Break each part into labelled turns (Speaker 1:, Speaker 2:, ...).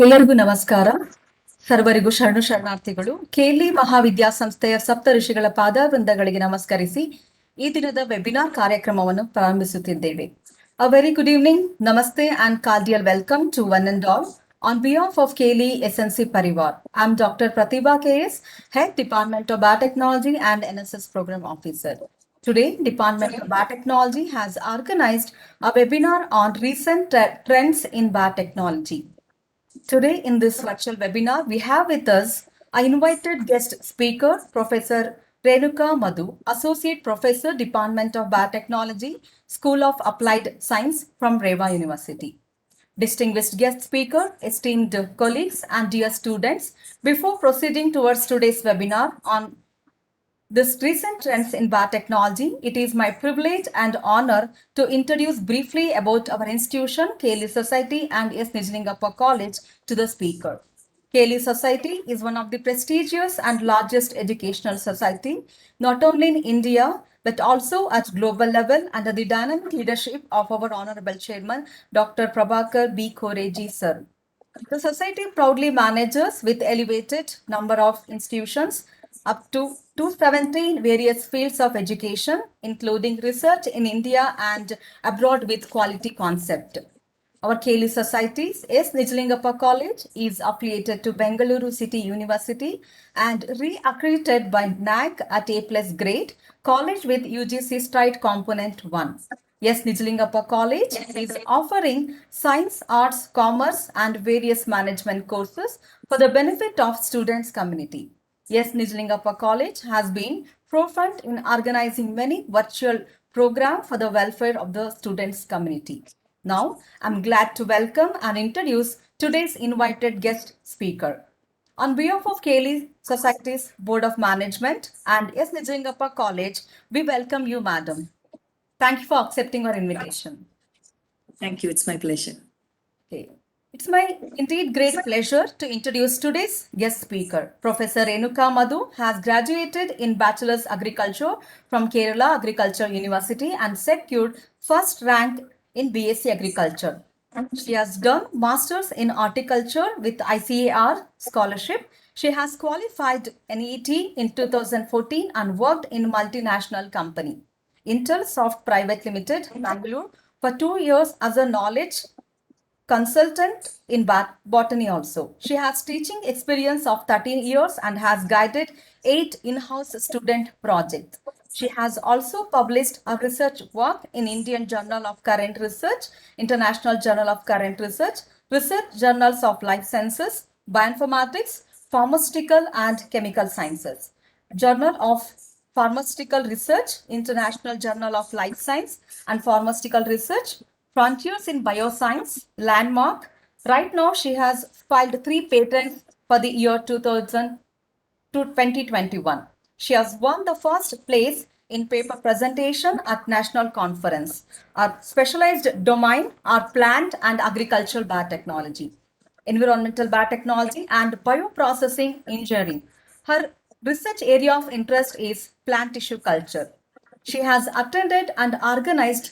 Speaker 1: ಎಲ್ಲರಿಗೂ ನಮಸ್ಕಾರ. ಸರ್ವರಿಗೂ ಶರಣಾರ್ಥಿಗಳು. ಕೇಲಿ ಮಹಾವಿದ್ಯಾಸಂಸ್ಥೆಯ ಸಪ್ತ ಋಷಿಗಳ ಪಾದವೃಂದಗಳಿಗೆ ನಮಸ್ಕರಿಸಿ ಈ ದಿನದ ವೆಬಿನಾರ್ ಕಾರ್ಯಕ್ರಮವನ್ನು ಪ್ರಾರಂಭಿಸುತ್ತಿದ್ದೇವೆ. A very good evening, namaste and cordial welcome to one and all. On behalf of KLE SNC Parivar, I am Dr. Pratibha KS, Head Department of Biotechnology and NSS Program Officer. Today, Department of Biotechnology has organized a webinar on recent trends in biotechnology. Today in this virtual webinar, we have with us our invited guest speaker, Professor Renuka Madhu, Associate Professor, Department of Biotechnology, School of Applied Science from Reva University. Distinguished guest speaker, esteemed colleagues and dear students, before proceeding towards today's webinar on this recent trends in biotechnology, it is my privilege and honor to introduce briefly about our institution, KLE Society and S. Nijalingappa College to the speaker. KLE Society is one of the prestigious and largest educational society, not only in India, but also at global level under the dynamic leadership of our Honorable Chairman, Dr. Prabhakar B. Koreji, sir. The society proudly manages with elevated number of institutions up to 217 various fields of education, including research in India and abroad with quality concept. Our KLE Society's S. Nijalingappa College is affiliated to Bengaluru City University and re-accredited by NAC at A+ grade, college with UGC Stride Component 1. Yes, Nijalingappa College is offering science, arts, commerce and various management courses for the benefit of students community. Yes, Nijalingappa College has been forefront in organizing many virtual programs for the welfare of the students community. Now, I'm glad to welcome and introduce today's invited guest speaker. On behalf of KLE Society's Board of Management and S. Nijalingappa College, we welcome you, madam. Thank you for accepting our invitation.
Speaker 2: Thank you. It's my pleasure.
Speaker 1: Okay. It's my indeed great pleasure to introduce today's guest speaker. Professor Renuka Madhu has graduated in Bachelor's Agriculture from Kerala Agriculture University and secured first rank in BSc Agriculture. She has done Masters in Horticulture with ICAR scholarship. She has qualified NET in 2014 and worked in multinational company, Intel Soft Private Limited, Bangalore, for 2 years as a knowledge consultant in botany also. She has teaching experience of 13 years and has guided 8 in-house student projects. She has also published a research work in Indian Journal of Current Research, International Journal of Current Research, Research Journals of Life Sciences, Bioinformatics, Pharmaceutical and Chemical Sciences, Journal of Pharmaceutical Research, International Journal of Life Science and Pharmaceutical Research, Frontiers in Bioscience, Landmark. Right now, she has filed 3 patents for the year 2021. She has won the first place in paper presentation at National Conference. Our specialized domain are plant and agricultural biotechnology, environmental biotechnology and bioprocessing engineering. Her research area of interest is plant tissue culture. She has attended and organized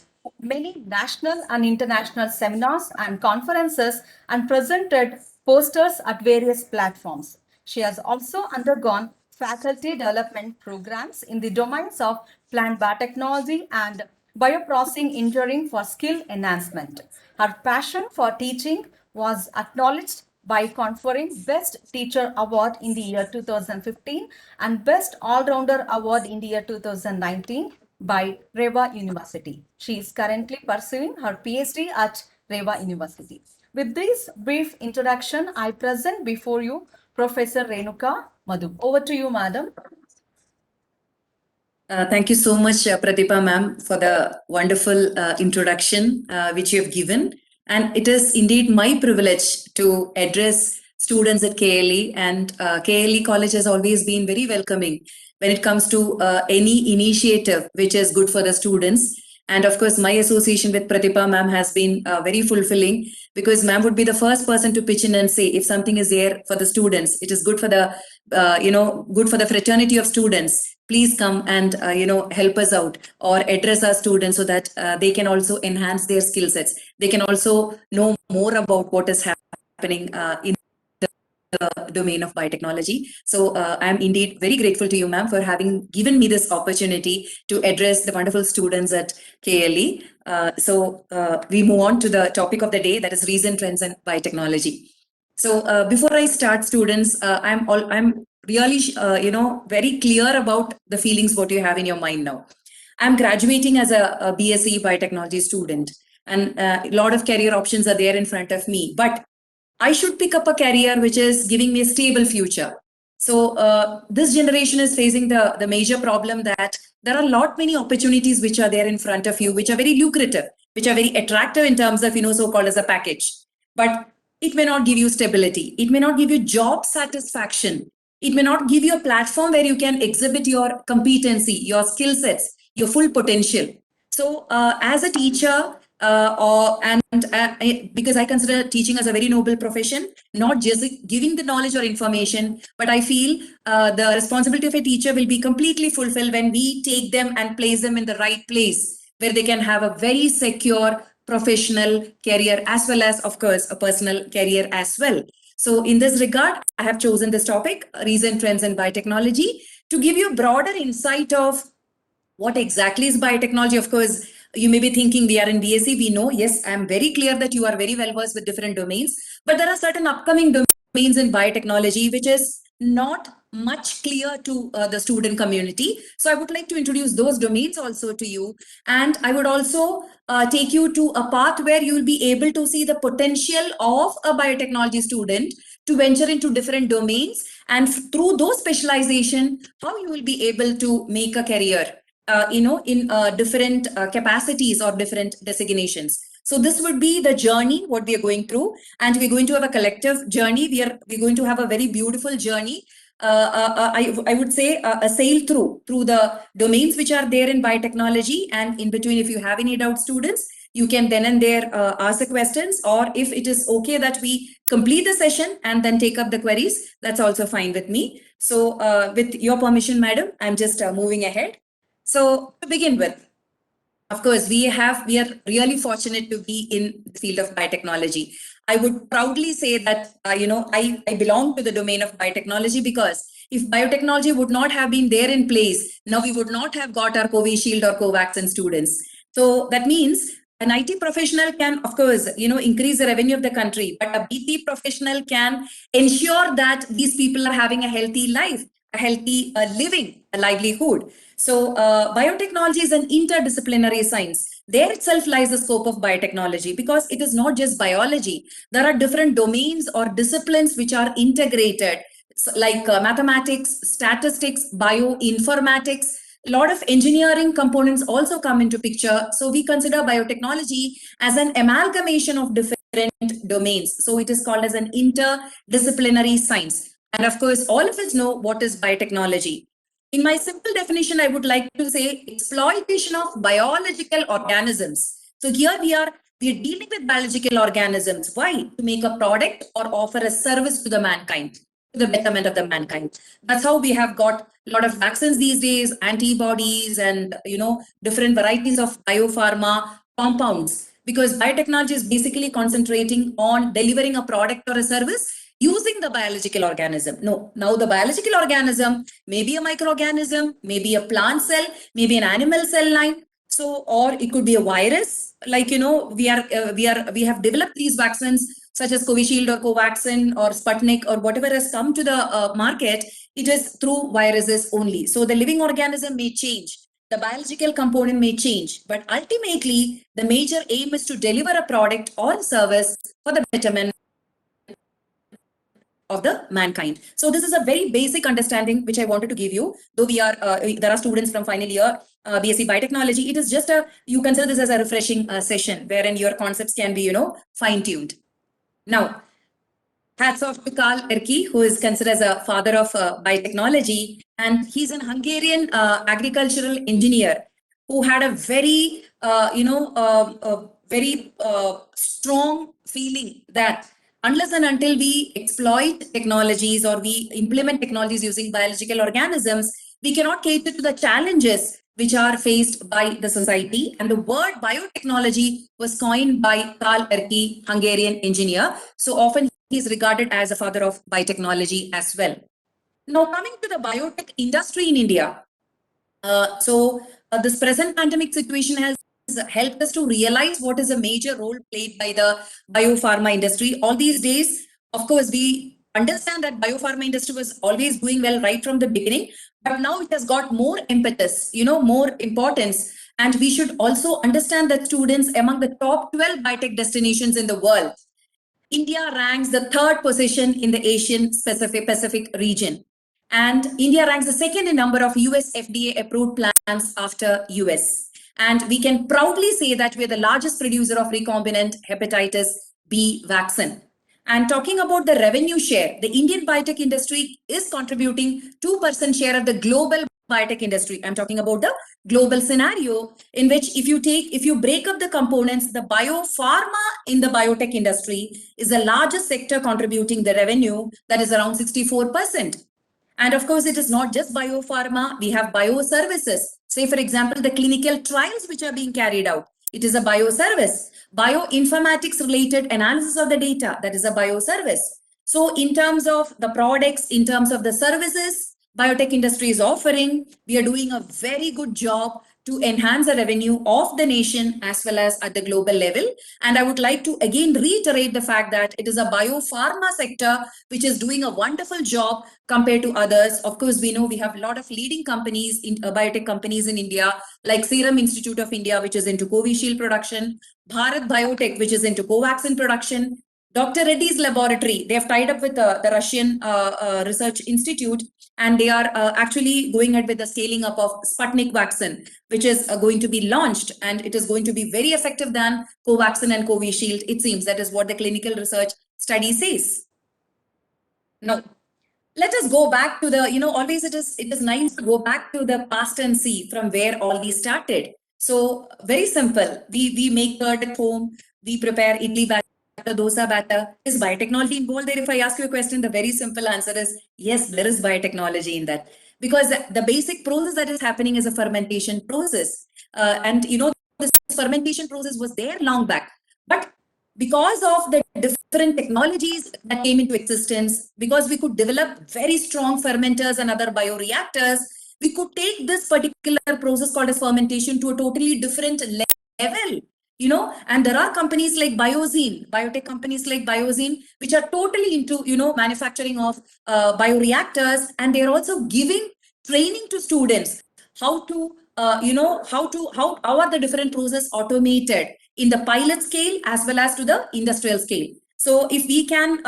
Speaker 1: many national and international seminars and conferences and presented posters at various platforms. She has also undergone faculty development programs in the domains of plant biotechnology and bioprocessing engineering for skill enhancement. Her passion for teaching was acknowledged by conferring Best Teacher Award in the year 2015 and Best All-Rounder Award in the year 2019 by Reva University. She is currently pursuing her PhD at Reva University. With this brief introduction, I present before you Professor Renuka Madhu. Over to you, madam.
Speaker 2: Thank you so much, Pratibha ma'am, for the wonderful introduction which you have given. And it is indeed my privilege to address students at KLE. And KLE College has always been very welcoming when it comes to any initiative which is good for the students. And of course, my association with Pratibha ma'am has been very fulfilling, because ma'am would be the first person to pitch in and say, if something is there for the students, it is good for the, good for the fraternity of students. Please come and, help us out or address our students so that they can also enhance their skill sets. They can also know more about what is happening in the domain of biotechnology. So I'm indeed very grateful to you, ma'am, for having given me this opportunity to address the wonderful students at KLE. We move on to the topic of the day, that is recent trends in biotechnology. So before I start, students, I'm really very clear about the feelings what you have in your mind now. I'm graduating as a BSc biotechnology student, and a lot of career options are there in front of me. But I should pick up a career which is giving me a stable future. So this generation is facing the major problem that there are a lot many opportunities which are there in front of you, which are very lucrative, which are very attractive in terms of, so-called as a package. But it may not give you stability. It may not give you job satisfaction. It may not give you a platform where you can exhibit your competency, your skill sets, your full potential. So as a teacher, because I consider teaching as a very noble profession, not just giving the knowledge or information, but I feel the responsibility of a teacher will be completely fulfilled when we take them and place them in the right place where they can have a very secure professional career as well as, of course, a personal career as well. So in this regard, I have chosen this topic, recent trends in biotechnology, to give you a broader insight of what exactly is biotechnology. Of course, you may be thinking we are in BSc. We know, yes, I'm very clear that you are very well versed with different domains, but there are certain upcoming domains in biotechnology which is not much clear to the student community. So I would like to introduce those domains also to you. And I would also take you to a path where you will be able to see the potential of a biotechnology student to venture into different domains. And through those specialization, how you will be able to make a career in different capacities or different designations. So this would be the journey, what we are going through, and we're going to have a collective journey. We're going to have a very beautiful journey. I would say a sail through the domains which are there in biotechnology, and in between, if you have any doubt, students, you can then and there ask the questions, or if it is okay that we complete the session and then take up the queries, that's also fine with me. So with your permission, madam, I'm just moving ahead. So to begin with, of course, we are really fortunate to be in the field of biotechnology. I would proudly say that, I belong to the domain of biotechnology, because if biotechnology would not have been there in place, now we would not have got our Covishield or Covaxin students. So that means an IT professional can, of course, increase the revenue of the country, but a BT professional can ensure that these people are having a healthy life, a healthy living, a livelihood. So biotechnology is an interdisciplinary science. There itself lies the scope of biotechnology, because it is not just biology. There are different domains or disciplines which are integrated, like mathematics, statistics, bioinformatics. A lot of engineering components also come into picture. So we consider biotechnology as an amalgamation of different domains. So it is called as an interdisciplinary science. And of course, all of us know what is biotechnology. In my simple definition, I would like to say exploitation of biological organisms. So here we are dealing with biological organisms. Why? To make a product or offer a service to the mankind, to the betterment of the mankind. That's how we have got a lot of vaccines these days, antibodies, and different varieties of biopharma compounds. Because biotechnology is basically concentrating on delivering a product or a service using the biological organism. No, now the biological organism may be a microorganism, maybe a plant cell, maybe an animal cell line. So, or it could be a virus. Like we have developed these vaccines such as Covishield or Covaxin or Sputnik or whatever has come to the market. It is through viruses only. So the living organism may change. The biological component may change, but ultimately the major aim is to deliver a product or service for the betterment of the mankind. So this is a very basic understanding which I wanted to give you. Though there are students from final year BSc Biotechnology, it is just you consider this as a refreshing session wherein your concepts can be, fine-tuned. Now, hats off to Karl Erki, who is considered as a father of biotechnology, and he's an Hungarian agricultural engineer who had a very, very strong feeling that unless and until we exploit technologies or we implement technologies using biological organisms, we cannot cater to the challenges which are faced by the society. And the word biotechnology was coined by Karl Erki, Hungarian engineer. So often he is regarded as a father of biotechnology as well. Now, coming to the biotech industry in India, this present pandemic situation has helped us to realize what is a major role played by the biopharma industry. All these days, of course, we understand that biopharma industry was always doing well right from the beginning, but now it has got more impetus, more importance. And we should also understand that students among the top 12 biotech destinations in the world, India ranks the third position in the Asian Pacific region. And India ranks the second in number of US FDA approved plants after US. And we can proudly say that we are the largest producer of recombinant hepatitis B vaccine. And talking about the revenue share, the Indian biotech industry is contributing 2% share of the global biotech industry. I'm talking about the global scenario in which if you break up the components, the biopharma in the biotech industry is the largest sector contributing the revenue, that is around 64%. And of course, it is not just biopharma, we have bioservices. Say, for example, the clinical trials which are being carried out, it is a bioservice. Bioinformatics related analysis of the data, that is a bioservice. So in terms of the products, in terms of the services, biotech industry is offering, we are doing a very good job to enhance the revenue of the nation as well as at the global level. And I would like to again reiterate the fact that it is a biopharma sector which is doing a wonderful job compared to others. Of course, we know we have a lot of leading companies, biotech companies in India, like Serum Institute of India, which is into Covishield production, Bharat Biotech, which is into Covaxin production, Dr. Reddy's laboratory, they have tied up with the Russian Research Institute, and they are actually going ahead with the scaling up of Sputnik vaccine, which is going to be launched, and it is going to be very effective than Covaxin and Covishield. It seems that is what the clinical research study says. Now, let us go back to the, always it is nice to go back to the past and see from where all these started. So very simple. We make curd at home. We prepare idli batter, dosa batter. Is biotechnology involved there? If I ask you a question, the very simple answer is yes, there is biotechnology in that. Because the basic process that is happening is a fermentation process. And this fermentation process was there long back. But because of the different technologies that came into existence, because we could develop very strong fermenters and other bioreactors, we could take this particular process called as fermentation to a totally different level. And there are companies like Biozene, biotech companies like Biozene, which are totally into, manufacturing of bioreactors. And they're also giving training to students how to, how are the different processes automated in the pilot scale as well as to the industrial scale. So if we can,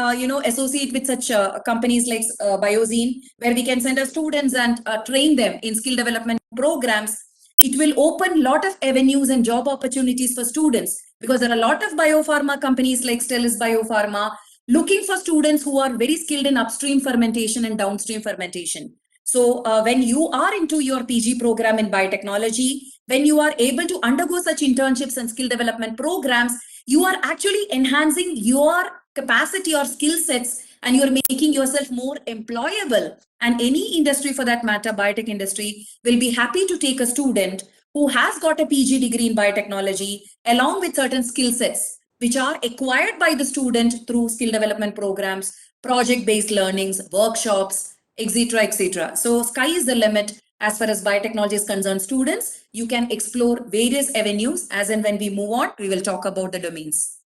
Speaker 2: associate with such companies like Biozene, where we can send our students and train them in skill development programs, it will open a lot of avenues and job opportunities for students, because there are a lot of biopharma companies like Stelis Biopharma looking for students who are very skilled in upstream fermentation and downstream fermentation. So when you are into your PG program in biotechnology, when you are able to undergo such internships and skill development programs, you are actually enhancing your capacity or skill sets, and you're making yourself more employable. And any industry for that matter, biotech industry, will be happy to take a student who has got a PG degree in biotechnology along with certain skill sets which are acquired by the student through skill development programs, project-based learnings, workshops, etc., etc. So sky is the limit as far as biotechnology is concerned. Students, you can explore various avenues. As and when we move on, we will talk about the domains.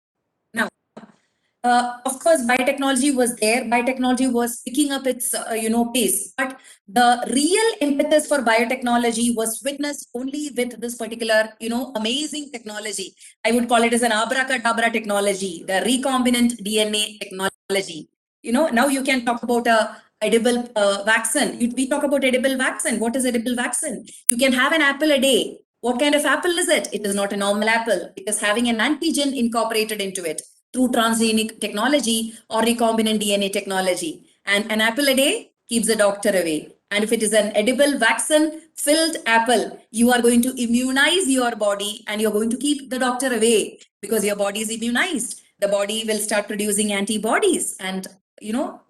Speaker 2: Now, of course, biotechnology was there. Biotechnology was picking up its, pace. But the real impetus for biotechnology was witnessed only with this particular, amazing technology. I would call it as an abracadabra technology, the recombinant DNA technology. Now you can talk about a edible vaccine. We talk about edible vaccine. What is edible vaccine? You can have an apple a day. What kind of apple is it? It is not a normal apple. It is having an antigen incorporated into it through transgenic technology or recombinant DNA technology. And an apple a day keeps the doctor away. And if it is an edible vaccine filled apple, you are going to immunize your body and you're going to keep the doctor away, because your body is immunized. The body will start producing antibodies, and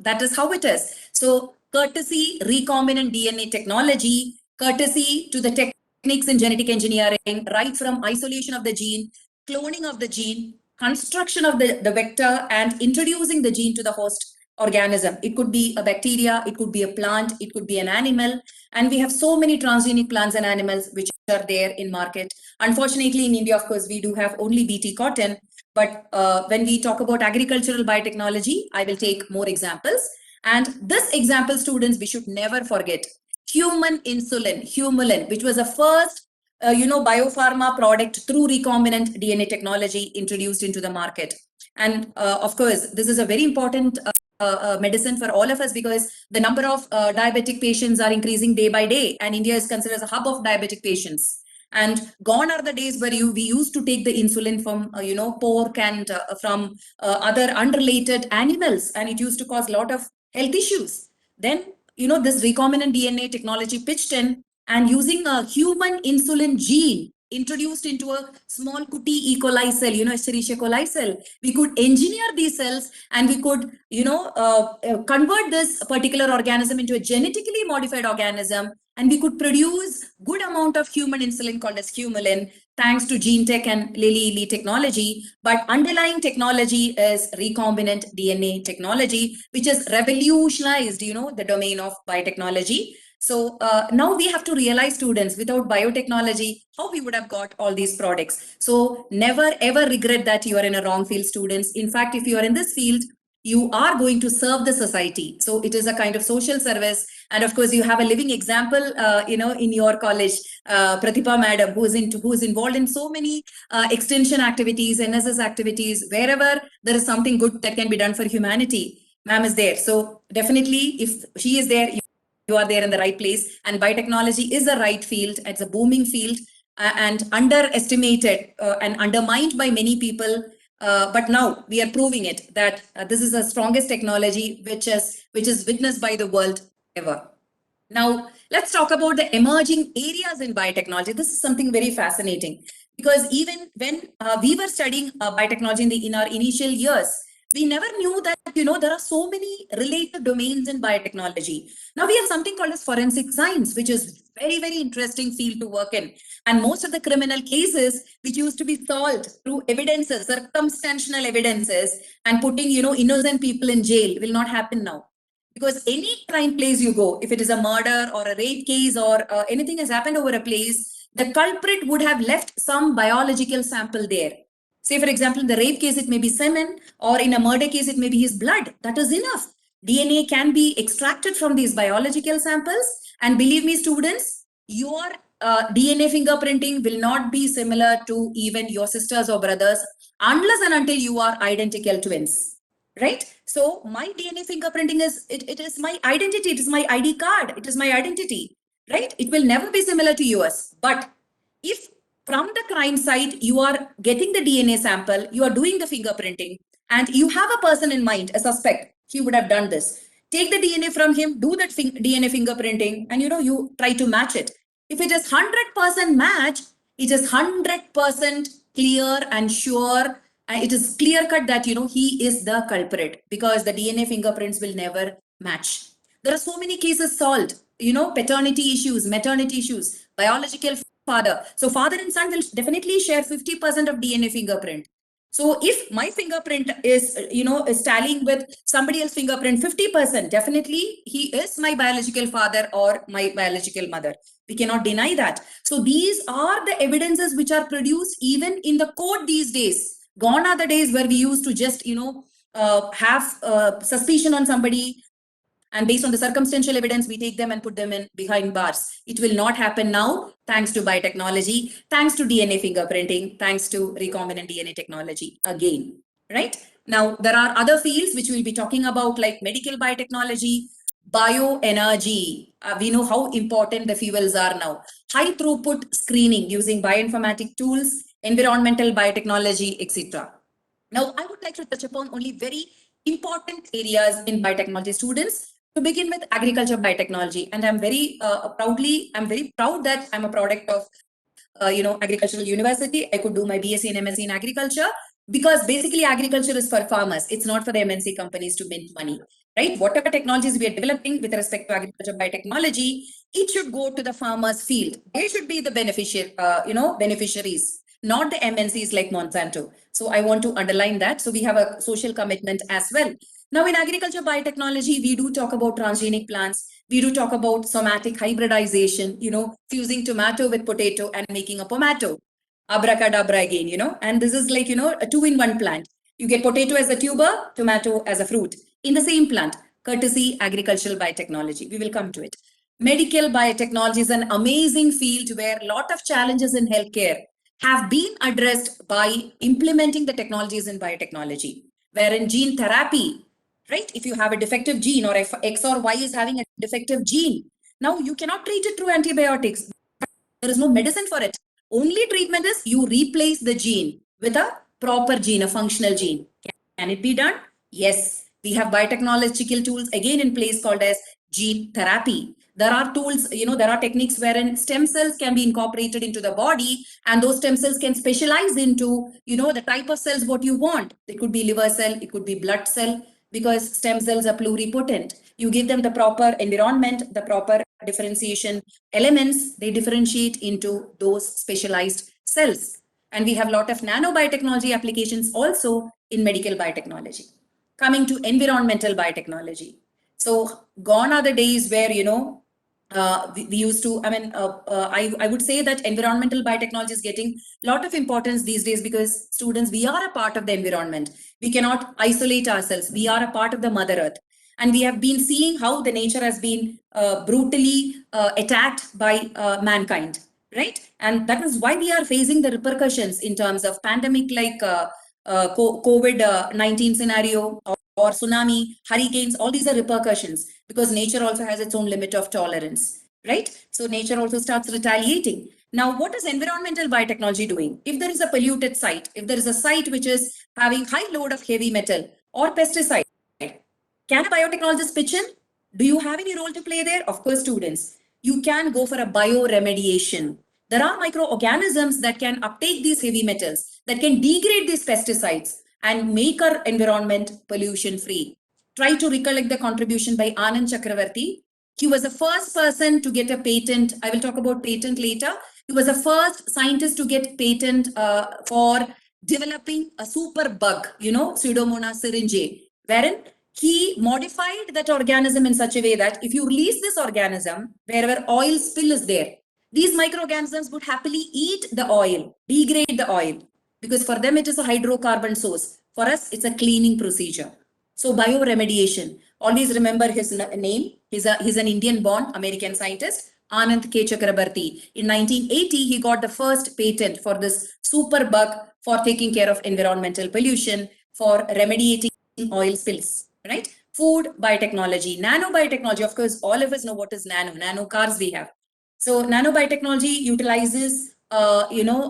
Speaker 2: that is how it is. So courtesy recombinant DNA technology, courtesy to the techniques in genetic engineering, right from isolation of the gene, cloning of the gene, construction of the vector and introducing the gene to the host organism. It could be a bacteria, it could be a plant, it could be an animal. And we have so many transgenic plants and animals which are there in market. Unfortunately, in India, of course, we do have only BT cotton. But when we talk about agricultural biotechnology, I will take more examples. And this example, students, we should never forget. Human insulin, Humulin, which was the first biopharma product through recombinant DNA technology introduced into the market. And of course, this is a very important medicine for all of us because the number of diabetic patients are increasing day by day, and India is considered as a hub of diabetic patients. And gone are the days where we used to take the insulin from pork and from other unrelated animals, and it used to cause a lot of health issues. Then this recombinant DNA technology pitched in, and using a human insulin gene introduced into a small cutie E. coli cell, Escherichia coli cell, we could engineer these cells and we could, convert this particular organism into a genetically modified organism, and we could produce good amount of human insulin called as Humulin, thanks to gene tech and Lilly Lee technology. But underlying technology is recombinant DNA technology, which has revolutionized, the domain of biotechnology. So now we have to realize, students, without biotechnology, how we would have got all these products. So never ever regret that you are in a wrong field, students. In fact, if you are in this field, you are going to serve the society. So it is a kind of social service. And of course, you have a living example, in your college, Pratibha Madam, who is involved in so many extension activities, NSS activities, wherever there is something good that can be done for humanity. Ma'am is there. So definitely, if she is there, you are there in the right place. And biotechnology is a right field. It's a booming field and underestimated and undermined by many people. But now we are proving it that this is the strongest technology which is witnessed by the world ever. Now, let's talk about the emerging areas in biotechnology. This is something very fascinating because even when we were studying biotechnology in our initial years, we never knew that, there are so many related domains in biotechnology. Now we have something called as forensic science, which is very, very interesting field to work in. And most of the criminal cases which used to be solved through evidences, circumstantial evidences, and putting, innocent people in jail will not happen now. Because any crime place you go, if it is a murder or a rape case or anything has happened over a place, the culprit would have left some biological sample there. Say, for example, in the rape case, it may be semen, or in a murder case, it may be his blood. That is enough. DNA can be extracted from these biological samples. And believe me, students, your DNA fingerprinting will not be similar to even your sisters or brothers unless and until you are identical twins. Right? So my DNA fingerprinting it is my identity. It is my ID card. It is my identity. Right? It will never be similar to yours. But if from the crime site, you are getting the DNA sample, you are doing the fingerprinting, and you have a person in mind, a suspect, he would have done this. Take the DNA from him, do that DNA fingerprinting, and you try to match it. If it is 100% match, it is 100% clear and sure. And it is clear cut that, he is the culprit because the DNA fingerprints will never match. There are so many cases solved, paternity issues, maternity issues, biological father. So father and son will definitely share 50% of DNA fingerprint. So if my fingerprint is, is tallying with somebody else's fingerprint 50%, definitely he is my biological father or my biological mother. We cannot deny that. So these are the evidences which are produced even in the court these days. Gone are the days where we used to just, have suspicion on somebody, and based on the circumstantial evidence, we take them and put them in behind bars. It will not happen now, thanks to biotechnology, thanks to DNA fingerprinting, thanks to recombinant DNA technology again, right? Now, there are other fields which we'll be talking about, like medical biotechnology, bioenergy. We know how important the fuels are now. High throughput screening using bioinformatic tools, environmental biotechnology, etc. Now, I would like to touch upon only very important areas in biotechnology, students. To begin with, agriculture biotechnology, and I'm very proud that I'm a product of agricultural university. I could do my BSc and MSc in agriculture because basically agriculture is for farmers. It's not for the MNC companies to mint money, right? Whatever technologies we are developing with respect to agriculture biotechnology, it should go to the farmers' field. They should be the beneficiaries. not the MNCs like Monsanto. So I want to underline that. So we have a social commitment as well. Now in agriculture biotechnology, we do talk about transgenic plants. We do talk about somatic hybridization, fusing tomato with potato and making a pomato. Abracadabra again, and this is like, a 2-in-1 plant. You get potato as a tuber, tomato as a fruit in the same plant, courtesy agricultural biotechnology. We will come to it. Medical biotechnology is an amazing field where a lot of challenges in healthcare have been addressed by implementing the technologies in biotechnology, wherein gene therapy, right? If you have a defective gene or if X or Y is having a defective gene, now you cannot treat it through antibiotics. There is no medicine for it. Only treatment is you replace the gene with a proper gene, a functional gene. Can it be done? Yes. We have biotechnological tools again in place called as gene therapy. There are tools, there are techniques wherein stem cells can be incorporated into the body, and those stem cells can specialize into, the type of cells what you want. It could be liver cell, it could be blood cell, because stem cells are pluripotent. You give them the proper environment, the proper differentiation elements, they differentiate into those specialized cells. And we have a lot of nanobiotechnology applications also in medical biotechnology. Coming to environmental biotechnology. So gone are the days where, we used to, I would say that environmental biotechnology is getting a lot of importance these days because students, we are a part of the environment. We cannot isolate ourselves. We are a part of the Mother Earth. And we have been seeing how the nature has been brutally attacked by mankind, right? And that is why we are facing the repercussions in terms of pandemic like COVID-19 scenario or tsunami, hurricanes, all these are repercussions because nature also has its own limit of tolerance, right? So nature also starts retaliating. Now, what is environmental biotechnology doing? If there is a polluted site, if there is a site which is having high load of heavy metal or pesticide, can a biotechnologist pitch in? Do you have any role to play there? Of course, students. You can go for a bioremediation. There are microorganisms that can uptake these heavy metals, that can degrade these pesticides and make our environment pollution free. Try to recollect the contribution by Anand Chakravarti. He was the first person to get a patent. I will talk about patent later. He was the first scientist to get patent for developing a super bug, Pseudomonas syringae, wherein he modified that organism in such a way that if you release this organism, wherever oil spill is there, these microorganisms would happily eat the oil, degrade the oil, because for them it is a hydrocarbon source. For us, it's a cleaning procedure. So bioremediation, always remember his name. He's an Indian-born American scientist, Anand K. Chakrabarti. In 1980, he got the first patent for this super bug for taking care of environmental pollution, for remediating oil spills, right? Food biotechnology, nanobiotechnology. Of course, all of us know what is nano cars we have. So nanobiotechnology utilizes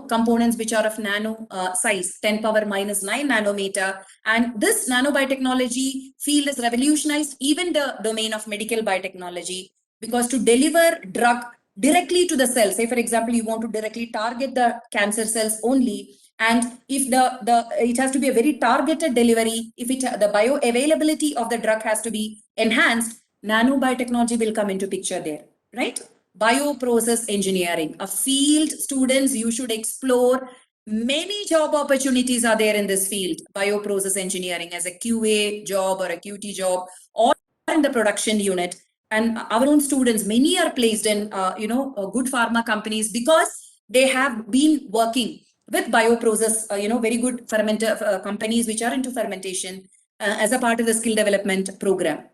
Speaker 2: components which are of nano size, 10 power minus 9 nanometer. And this nanobiotechnology field has revolutionized even the domain of medical biotechnology, because to deliver drug directly to the cell, say for example, you want to directly target the cancer cells only, and if it has to be a very targeted delivery, if the bioavailability of the drug has to be enhanced, nanobiotechnology will come into picture there, right? Bioprocess engineering, a field, students, you should explore. Many job opportunities are there in this field, bioprocess engineering, as a QA job or a QT job, or in the production unit. And our own students, many are placed in, good pharma companies because they have been working with bioprocess, very good fermenter companies which are into fermentation as a part of the skill development program.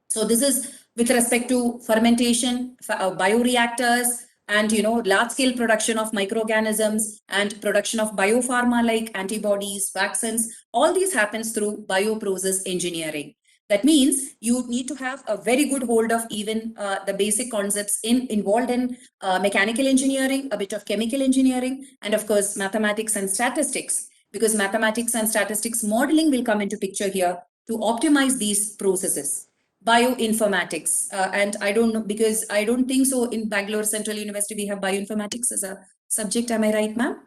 Speaker 2: So this is with respect to fermentation, bioreactors, and large scale production of microorganisms and production of biopharma like antibodies, vaccines. All these happens through bioprocess engineering. That means you need to have a very good hold of even the basic concepts involved in mechanical engineering, a bit of chemical engineering, and of course mathematics and statistics, because mathematics and statistics modeling will come into picture here to optimize these processes. Bioinformatics, and I don't know, because I don't think so in Bangalore Central University we have bioinformatics as a subject. Am I right, ma'am?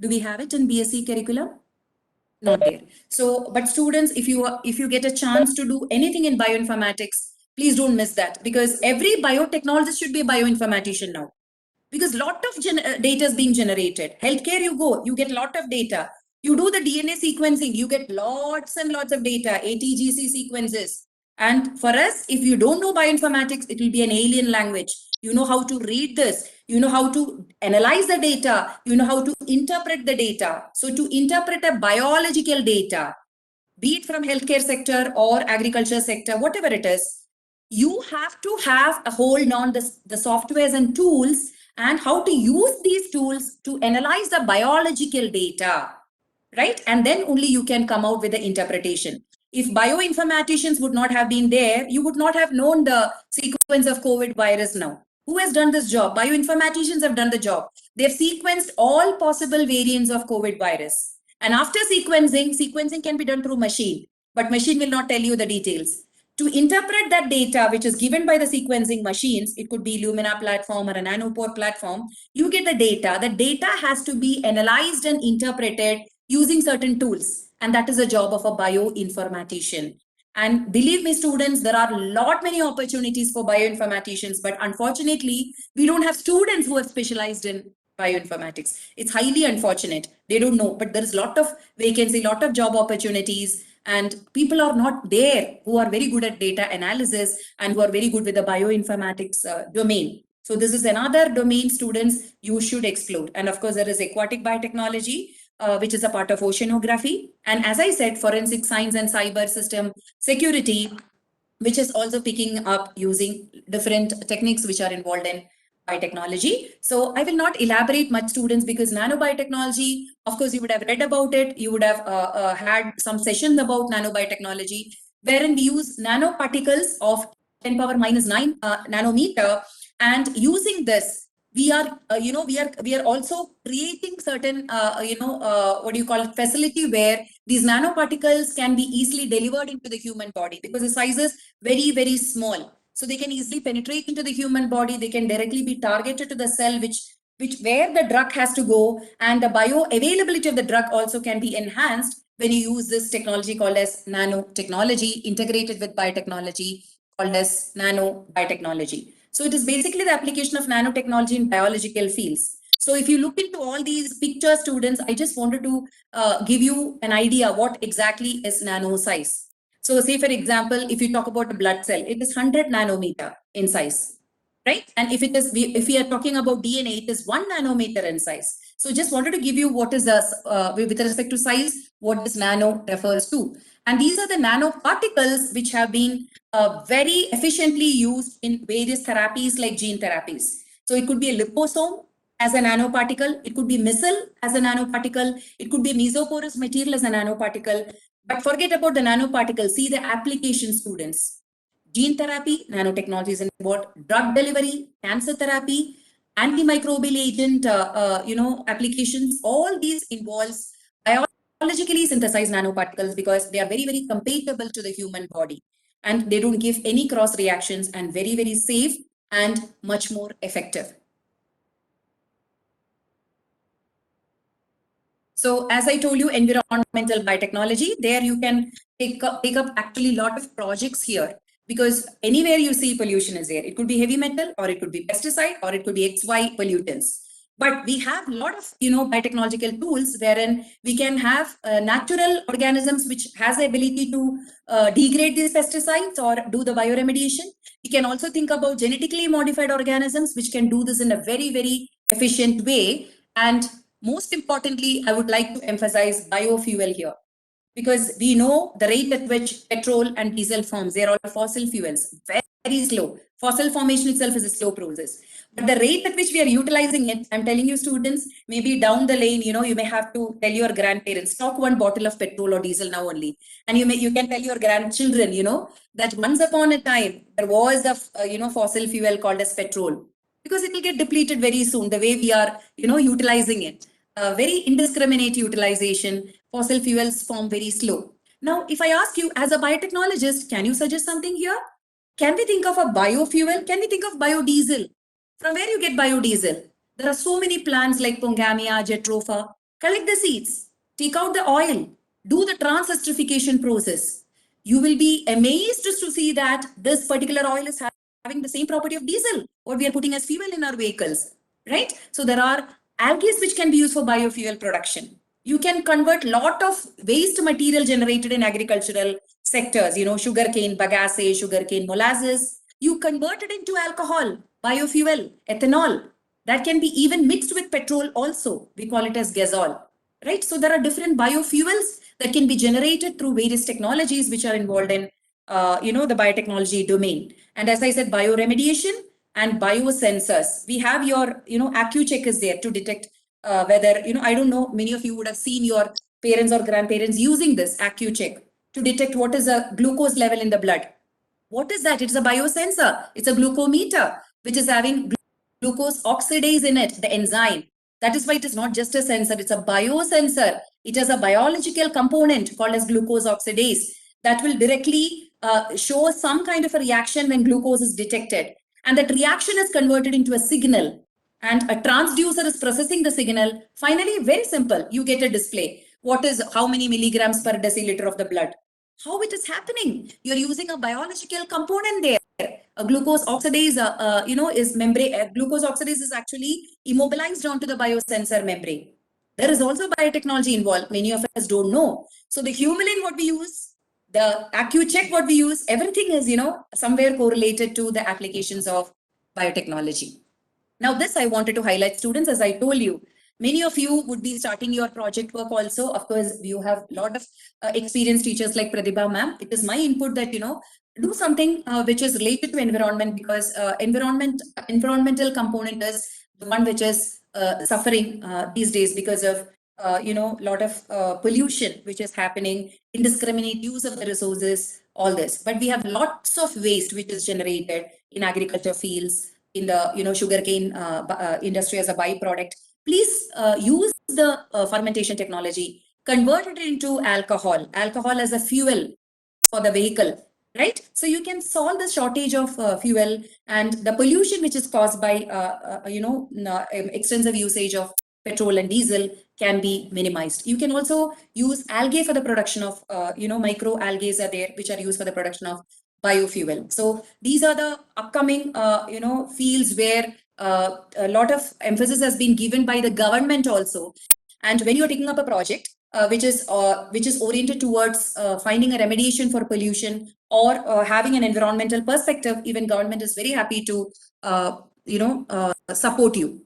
Speaker 2: Do we have it in BSc curriculum? Not there. So, but students, if you get a chance to do anything in bioinformatics, please don't miss that, because every biotechnologist should be a bioinformatician now. because lot of data is being generated. Healthcare, you go, you get lot of data. You do the DNA sequencing, you get lots and lots of data, ATGC sequences. And for us, if you don't know bioinformatics, it will be an alien language. You know how to read this, you know how to analyze the data, you know how to interpret the data. So to interpret a biological data, be it from healthcare sector or agriculture sector, whatever it is, you have to have a hold on the softwares and tools and how to use these tools to analyze the biological data, right? And then only you can come out with the interpretation. If bioinformaticians would not have been there, you would not have known the sequence of COVID virus now. Who has done this job? Bioinformaticians have done the job. They've sequenced all possible variants of COVID virus. And after sequencing can be done through machine, but machine will not tell you the details. To interpret that data, which is given by the sequencing machines, it could be Lumina platform or a nanopore platform, you get the data. The data has to be analyzed and interpreted using certain tools. And that is the job of a bioinformatician. And believe me, students, there are many opportunities for bioinformaticians, but unfortunately, we don't have students who have specialized in bioinformatics. It's highly unfortunate. They don't know, but there is lot of vacancy, lot of job opportunities, and people are not there who are very good at data analysis and who are very good with the bioinformatics domain. So this is another domain, students, you should explore. And of course, there is aquatic biotechnology, which is a part of oceanography. And as I said, forensic science and cyber system security, which is also picking up using different techniques which are involved in biotechnology. So I will not elaborate much, students, because nanobiotechnology, of course, you would have read about it. You would have had some sessions about nanobiotechnology, wherein we use nanoparticles of 10 power minus 9 nanometer. And using this, we are, we are also creating certain, what do you call it, facility where these nanoparticles can be easily delivered into the human body because the size is very, very small. So they can easily penetrate into the human body. They can directly be targeted to the cell, which where the drug has to go, and the bioavailability of the drug also can be enhanced when you use this technology called as nanotechnology, integrated with biotechnology, called as nanobiotechnology. So it is basically the application of nanotechnology in biological fields. So if you look into all these pictures, students, I just wanted to give you an idea what exactly is nano size. So say, for example, if you talk about a blood cell, it is 100 nanometer in size, right? And if if we are talking about DNA, it is 1 nanometer in size. So just wanted to give you what is the, with respect to size, what this nano refers to. And these are the nanoparticles which have been very efficiently used in various therapies like gene therapies. So it could be a liposome as a nanoparticle, it could be missile as a nanoparticle, it could be mesoporous material as a nanoparticle. But forget about the nanoparticles, see the application, students. Gene therapy, nanotechnology is involved, drug delivery, cancer therapy, antimicrobial agent, applications. All these involves biologically synthesized nanoparticles because they are very, very compatible to the human body, and they don't give any cross reactions, and very, very safe and much more effective. So as I told you, environmental biotechnology, there you can take up actually a lot of projects here, because anywhere you see pollution is there. It could be heavy metal, or it could be pesticide, or it could be XY pollutants. But we have a lot of, biotechnological tools wherein we can have natural organisms which has the ability to degrade these pesticides or do the bioremediation. We can also think about genetically modified organisms which can do this in a very, very efficient way. And most importantly, I would like to emphasize biofuel here, because we know the rate at which petrol and diesel forms, they are all fossil fuels, very, very slow. Fossil formation itself is a slow process. But the rate at which we are utilizing it, I'm telling you, students, maybe down the lane, you may have to tell your grandparents, stock one bottle of petrol or diesel now only. And you can tell your grandchildren, that once upon a time, there was a, fossil fuel called as petrol, because it will get depleted very soon, the way we are, utilizing it. Very indiscriminate utilization, fossil fuels form very slow. Now, if I ask you as a biotechnologist, can you suggest something here? Can we think of a biofuel? Can we think of biodiesel? From where you get biodiesel? There are so many plants like Pongamia, Jatropha. Collect the seeds, take out the oil, do the trans-esterification process. You will be amazed to see that this particular oil is having the same property of diesel, what we are putting as fuel in our vehicles. right? So there are algae which can be used for biofuel production. You can convert lot of waste material generated in agricultural sectors, sugarcane, bagasse, sugarcane molasses. You convert it into alcohol, biofuel, ethanol. That can be even mixed with petrol also. We call it as gasol, right? So there are different biofuels that can be generated through various technologies which are involved in, the biotechnology domain. And as I said, bioremediation and biosensors. We have your, AccuCheck is there to detect whether, I don't know, many of you would have seen your parents or grandparents using this AccuCheck to detect what is a glucose level in the blood. What is that? It's a biosensor. It's a glucometer, which is having glucose oxidase in it, the enzyme. That is why it is not just a sensor, it's a biosensor. It has a biological component called as glucose oxidase that will directly show some kind of a reaction when glucose is detected. And that reaction is converted into a signal. And a transducer is processing the signal. Finally, very simple, you get a display. What is how many milligrams per deciliter of the blood? How it is happening? You're using a biological component there. A glucose oxidase, is membrane. Glucose oxidase is actually immobilized onto the biosensor membrane. There is also biotechnology involved. Many of us don't know. So the Humulin, what we use, the AccuCheck, what we use, everything is, somewhere correlated to the applications of biotechnology. Now, this I wanted to highlight, students, as I told you, many of you would be starting your project work also. Of course, you have a lot of experienced teachers like Pratibha ma'am. It is my input that, do something which is related to environment, because environmental component is the one which is suffering these days because of, lot of pollution which is happening, indiscriminate use of the resources, all this. But we have lots of waste which is generated in agriculture fields, in the sugarcane industry as a byproduct. Please use the fermentation technology, convert it into alcohol as a fuel for the vehicle, right? So you can solve the shortage of fuel and the pollution which is caused by extensive usage of petrol and diesel can be minimized. You can also use algae for the production of micro algae are there which are used for the production of biofuel. So these are the upcoming fields where a lot of emphasis has been given by the government also. And when you're taking up a project which is oriented towards finding a remediation for pollution or having an environmental perspective, even government is very happy to support you.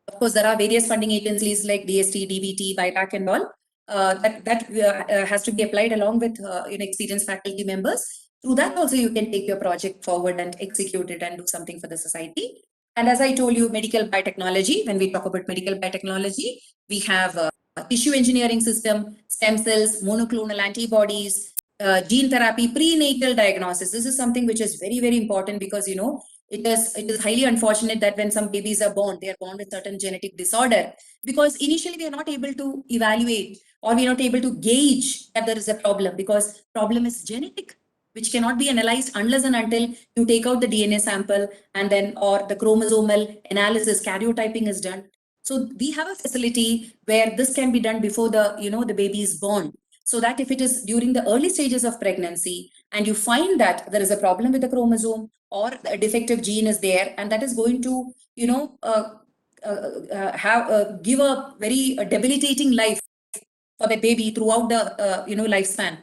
Speaker 2: Of course, there are various funding agencies like DST, DBT, BIPAC, and all that has to be applied along with experienced faculty members. Through that also you can take your project forward and execute it and do something for the society. And as I told you, medical biotechnology, when we talk about medical biotechnology, we have tissue engineering system, stem cells, monoclonal antibodies, gene therapy, prenatal diagnosis. This is something which is very, very important because, it is highly unfortunate that when some babies are born, they are born with certain genetic disorder because initially we are not able to evaluate or we are not able to gauge that there is a problem because problem is genetic, which cannot be analyzed unless and until you take out the DNA sample and then or the chromosomal analysis, karyotyping is done. So we have a facility where this can be done before the baby is born. So that if it is during the early stages of pregnancy and you find that there is a problem with the chromosome or a defective gene is there, and that is going to, give a very debilitating life for the baby throughout the, lifespan,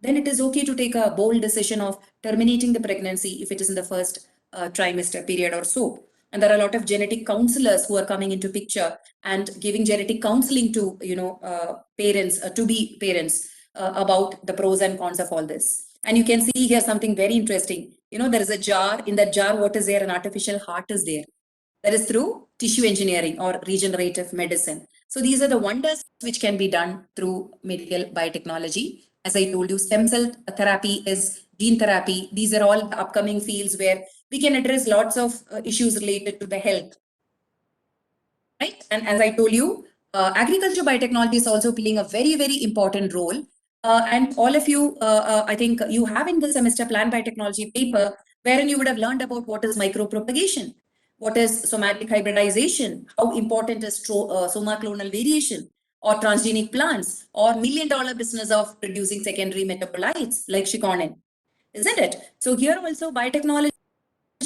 Speaker 2: then it is okay to take a bold decision of terminating the pregnancy if it is in the first trimester period or so. And there are a lot of genetic counselors who are coming into picture and giving genetic counseling to parents, to be parents, about the pros and cons of all this. And you can see here something very interesting. There is a jar. In that jar, what is there? An artificial heart is there. That is through tissue engineering or regenerative medicine. So these are the wonders which can be done through medical biotechnology. As I told you, stem cell therapy is gene therapy. These are all the upcoming fields where we can address lots of issues related to the health. Right? And as I told you, agriculture biotechnology is also playing a very, very important role. And all of you, I think you have in the semester plan biotechnology paper, wherein you would have learned about what is micropropagation, what is somatic hybridization, how important is somaclonal variation, or transgenic plants, or $1 million business of producing secondary metabolites like shikonin, isn't it? So here also biotechnology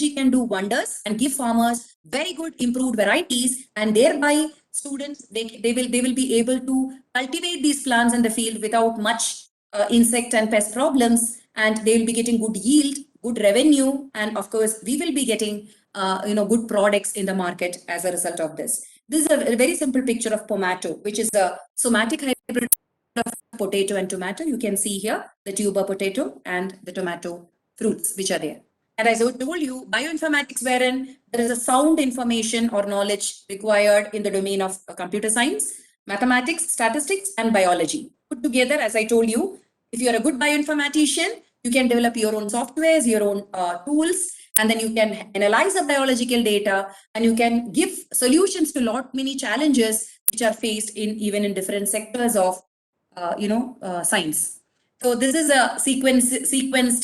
Speaker 2: technology can do wonders and give farmers very good improved varieties, and thereby students they will be able to cultivate these plants in the field without much insect and pest problems, and they will be getting good yield, good revenue, and of course we will be getting good products in the market as a result of this. This is a very simple picture of pomato, which is a somatic hybrid of potato and tomato. You can see here the tuber potato and the tomato fruits which are there. And as I told you, bioinformatics, wherein there is a sound information or knowledge required in the domain of computer science, mathematics, statistics, and biology. Put together, as I told you, if you are a good bioinformatician, you can develop your own softwares, your own tools, and then you can analyze the biological data, and you can give solutions to many challenges which are faced even in different sectors of science. So this is a genetic sequence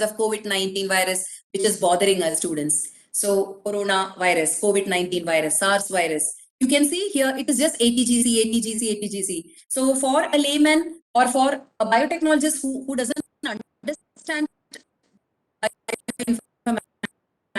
Speaker 2: of COVID-19 virus, which is bothering us students. So coronavirus, COVID-19 virus, SARS virus. You can see here, it is just ATGC, ATGC, ATGC. So for a layman or for a biotechnologist who doesn't understand,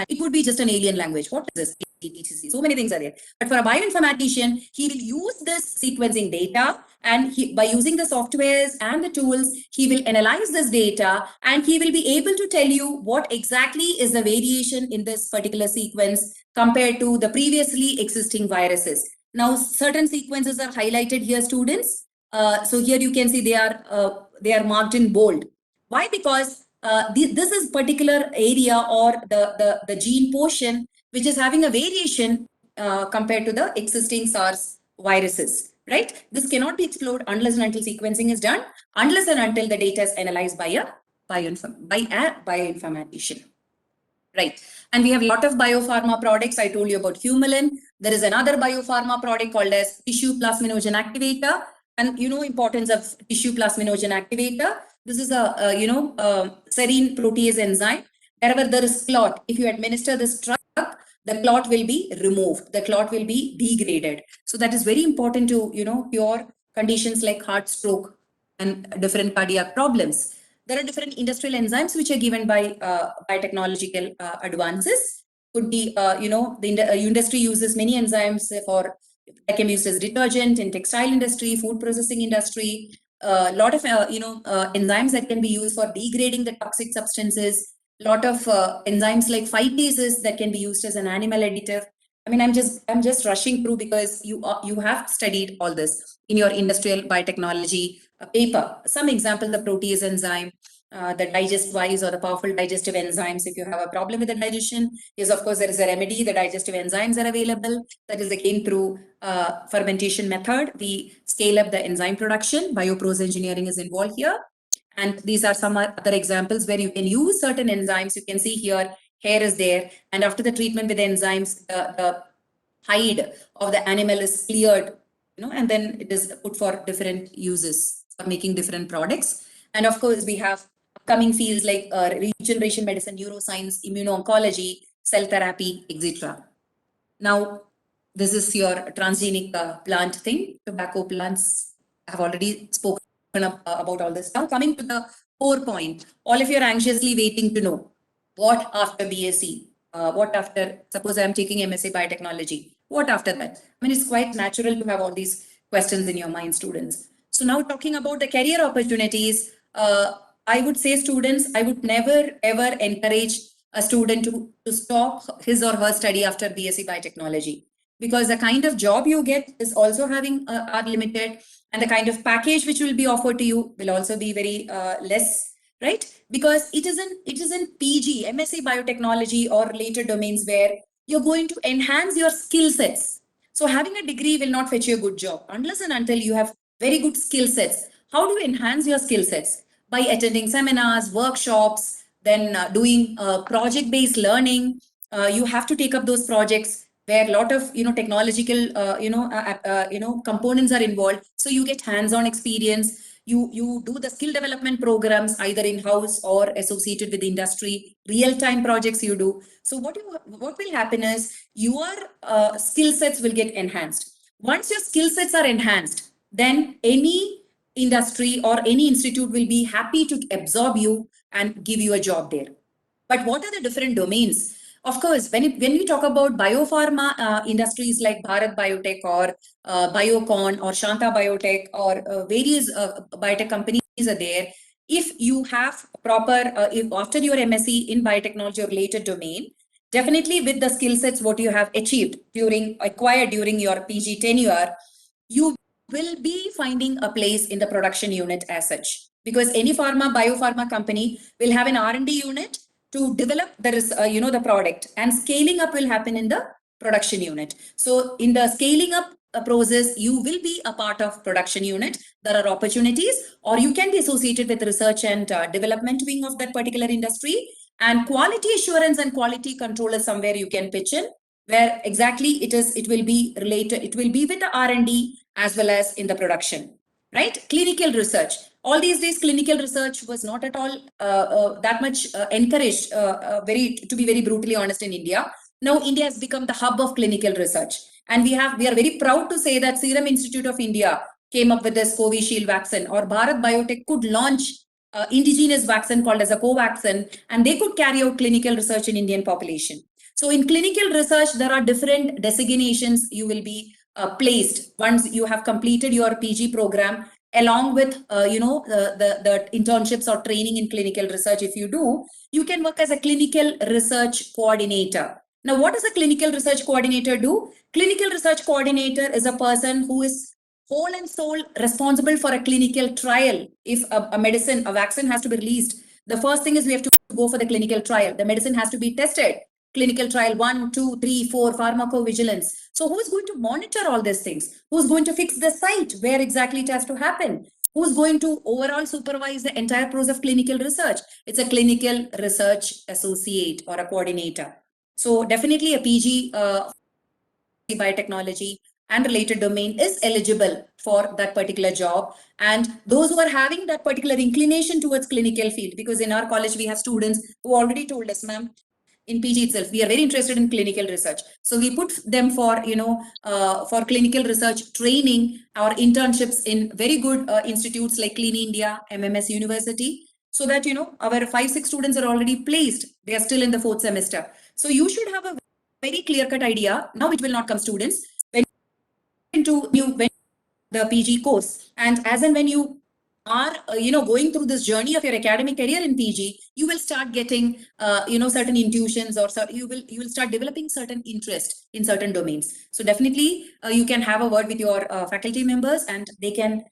Speaker 2: it would be just an alien language. What is this? ATGC? So many things are there. But for a bioinformatician, he will use this sequencing data, and by using the softwares and the tools, he will analyze this data, and he will be able to tell you what exactly is the variation in this particular sequence compared to the previously existing viruses. Now, certain sequences are highlighted here, students. So here you can see they are marked in bold. Why? Because this is particular area or the gene portion which is having a variation compared to the existing SARS viruses, right? This cannot be explored unless and until sequencing is done, unless and until the data is analyzed by a bioinformatician, right? And we have a lot of biopharma products. I told you about Humulin. There is another biopharma product called as tissue plasminogen activator, and importance of tissue plasminogen activator. This is a serine protease enzyme. Wherever there is clot, if you administer this drug, the clot will be removed. The clot will be degraded. So that is very important to cure conditions like heart stroke and different cardiac problems. There are different industrial enzymes which are given by biotechnological advances. Could be the industry uses many enzymes that can be used as detergent in textile industry, food processing industry. A lot of enzymes that can be used for degrading the toxic substances. Lot of enzymes like phytases that can be used as an animal additive. I mean, I'm just rushing through because you have studied all this in your industrial biotechnology paper. Some example, the protease enzyme, the digest-wise or the powerful digestive enzymes. If you have a problem with the digestion, yes, of course, there is a remedy. The digestive enzymes are available. That is again through fermentation method. We scale up the enzyme production. Bioprocess engineering is involved here. And these are some other examples where you can use certain enzymes. You can see here, hair is there. And after the treatment with enzymes, the hide of the animal is cleared, and then it is put for different uses for making different products. And of course, we have upcoming fields like regeneration medicine, neuroscience, immuno-oncology, cell therapy, etc. Now, this is your transgenic plant thing. Tobacco plants, I have already spoken about all this. Now coming to the core point, all of you are anxiously waiting to know what after BSc, what after, suppose I am taking MSc Biotechnology, what after that? I mean, it's quite natural to have all these questions in your mind, students. So now talking about the career opportunities, I would say students, I would never ever encourage a student to stop his or her study after BSc Biotechnology, because the kind of job you get is also are limited, and the kind of package which will be offered to you will also be very less, right? Because it isn't PG, MSc Biotechnology or related domains where you're going to enhance your skill sets. So having a degree will not fetch you a good job unless and until you have very good skill sets. How do you enhance your skill sets? By attending seminars, workshops, then doing project-based learning. You have to take up those projects where a lot of technological components are involved. So you get hands-on experience. You do the skill development programs either in-house or associated with industry, real-time projects you do. So what will happen is your skill sets will get enhanced. Once your skill sets are enhanced, then any industry or any institute will be happy to absorb you and give you a job there. But what are the different domains? Of course, when we talk about biopharma industries like Bharat Biotech or Biocon or Shanta Biotech or various biotech companies are there. If you have proper, if after your MSc in biotechnology or related domain, definitely with the skill sets what you have acquired during your PG tenure, you will be finding a place in the production unit as such. Because any biopharma company will have an R&D unit to develop the product, and scaling up will happen in the production unit. So in the scaling up process, you will be a part of production unit. There are opportunities, or you can be associated with research and development wing of that particular industry. And quality assurance and quality control is somewhere you can pitch in, where exactly it will be related. It will be with the R&D as well as in the production, right? Clinical research. All these days, clinical research was not at all that much encouraged, to be very brutally honest, in India. Now, India has become the hub of clinical research. And we are very proud to say that Serum Institute of India came up with this Covishield vaccine, or Bharat Biotech could launch indigenous vaccine called as a Covaxin, and they could carry out clinical research in Indian population. So in clinical research, there are different designations you will be placed once you have completed your PG program, along with the internships or training in clinical research. If you do, you can work as a clinical research coordinator. Now, what does a clinical research coordinator do? Clinical research coordinator is a person who is whole and sole responsible for a clinical trial. If a vaccine has to be released, the first thing is we have to go for the clinical trial. The medicine has to be tested. Clinical trial 1, 2, 3, 4, pharmacovigilance. So who's going to monitor all these things? Who's going to fix the site where exactly it has to happen? Who's going to overall supervise the entire process of clinical research? It's a clinical research associate or a coordinator. So definitely a PG biotechnology and related domain is eligible for that particular job. And those who are having that particular inclination towards clinical field, because in our college we have students who already told us, ma'am, in PG itself, we are very interested in clinical research. So we put them for, for clinical research training or internships in very good institutes like Clean India, MMS University, so that, our 5-6 students are already placed. They are still in the 4th semester. So you should have a very clear-cut idea. Now it will not come, students, when the PG course, and as and when you are going through this journey of your academic career in PG, you will start getting certain intuitions, or you will start developing certain interest in certain domains. So definitely you can have a word with your faculty members, and they can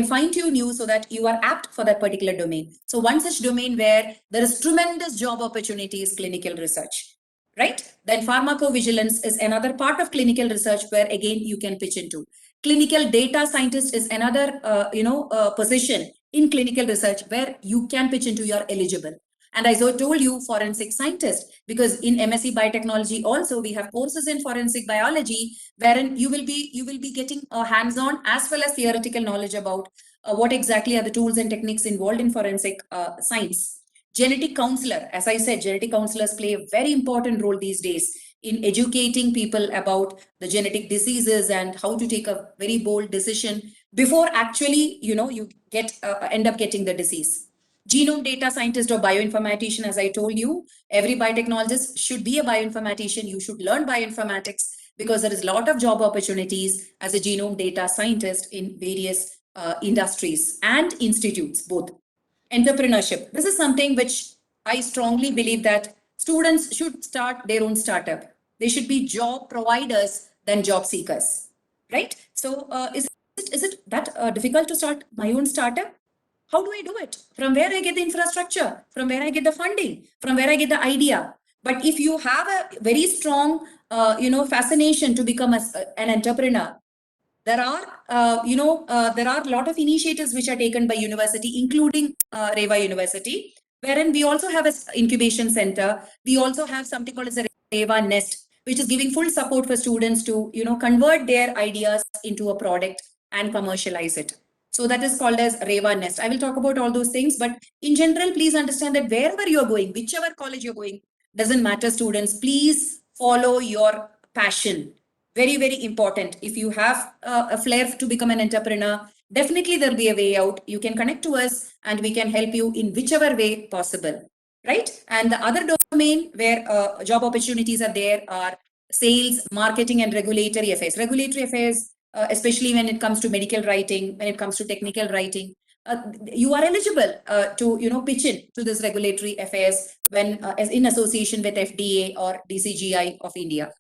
Speaker 2: fine tune you so that you are apt for that particular domain. So one such domain where there is tremendous job opportunity is clinical research, right? Then pharmacovigilance is another part of clinical research where again you can pitch into. Clinical data scientist is another position in clinical research where you can pitch into, you're eligible. And as I told you, forensic scientist, because in MSc Biotechnology also we have courses in forensic biology, wherein you will be getting a hands-on as well as theoretical knowledge about what exactly are the tools and techniques involved in forensic science. Genetic counselor, as I said, genetic counselors play a very important role these days in educating people about the genetic diseases and how to take a very bold decision before actually, you end up getting the disease. Genome data scientist or bioinformatician, as I told you, every biotechnologist should be a bioinformatician. You should learn bioinformatics because there is a lot of job opportunities as a genome data scientist in various industries and institutes, both. Entrepreneurship. This is something which I strongly believe that students should start their own startup. They should be job providers than job seekers, right? So is it that difficult to start my own startup? How do I do it? From where I get the infrastructure? From where I get the funding? From where I get the idea? But if you have a very strong, fascination to become an entrepreneur, there are a lot of initiatives which are taken by university, including Reva University, wherein we also have an incubation center. We also have something called as a Reva Nest, which is giving full support for students to convert their ideas into a product and commercialize it. So that is called as Reva Nest. I will talk about all those things, but in general, please understand that wherever you're going, whichever college you're going, doesn't matter, students. Please follow your passion. Very, very important. If you have a flair to become an entrepreneur, definitely there'll be a way out. You can connect to us and we can help you in whichever way possible, right? And the other domain where job opportunities are there are sales, marketing, and regulatory affairs. Regulatory affairs, especially when it comes to medical writing, when it comes to technical writing, you are eligible to pitch in to this regulatory affairs when as in association with FDA or DCGI of India.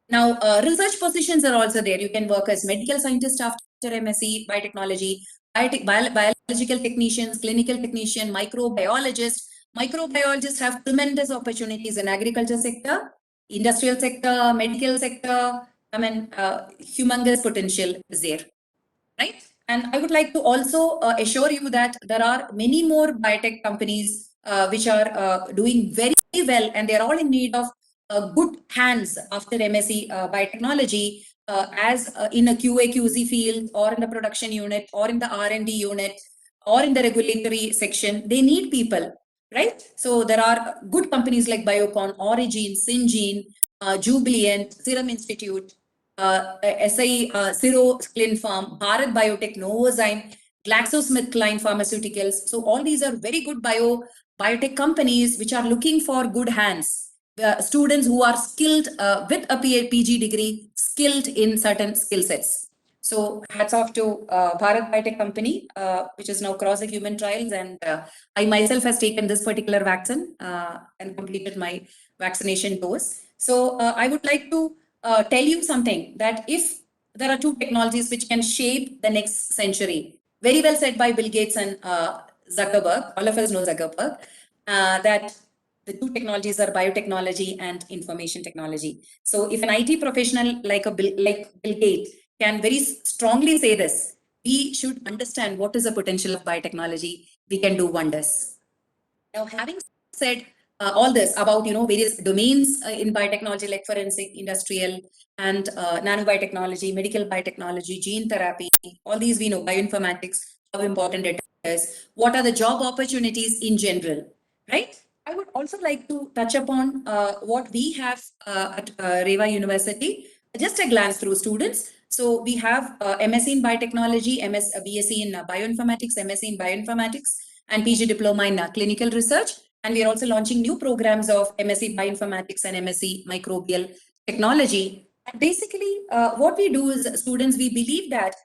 Speaker 2: Now, research positions are also there. You can work as medical scientist after MSc biotechnology, biological technicians, clinical technician, microbiologist. Microbiologists have tremendous opportunities in agriculture sector, industrial sector, medical sector. I mean, humongous potential is there, right? And I would like to also assure you that there are many more biotech companies which are doing very well, and they're all in need of good hands after MSc biotechnology, as in a QA/QC field, or in the production unit, or in the R&D unit, or in the regulatory section. They need people, right? So there are good companies like Biocon, Origin, Syngene, Jubilant, Serum Institute, SI, Siro Clin Farm, Bharat Biotech, Novozyme, GlaxoSmithKline Pharmaceuticals. So all these are very good biotech companies which are looking for good hands. Students who are skilled with a PG degree, skilled in certain skill sets. So hats off to Bharat Biotech Company, which is now crossing human trials. And I myself has taken this particular vaccine and completed my vaccination dose. So I would like to tell you something, that if there are two technologies which can shape the next century, very well said by Bill Gates and Zuckerberg, all of us know Zuckerberg, that the two technologies are biotechnology and information technology. So if an IT professional like Bill Gates can very strongly say this, we should understand what is the potential of biotechnology. We can do wonders. Now, having said all this about various domains in biotechnology like forensic, industrial, and nanobiotechnology, medical biotechnology, gene therapy, all these we know, bioinformatics, how important it is. What are the job opportunities in general, right? I would also like to touch upon what we have at Reva University. Just a glance through students. So we have MSc in biotechnology, BSc in bioinformatics, MSc in bioinformatics, and PG diploma in clinical research. And we are also launching new programs of MSc bioinformatics and MSc microbial technology. And basically, what we do is, students, we believe that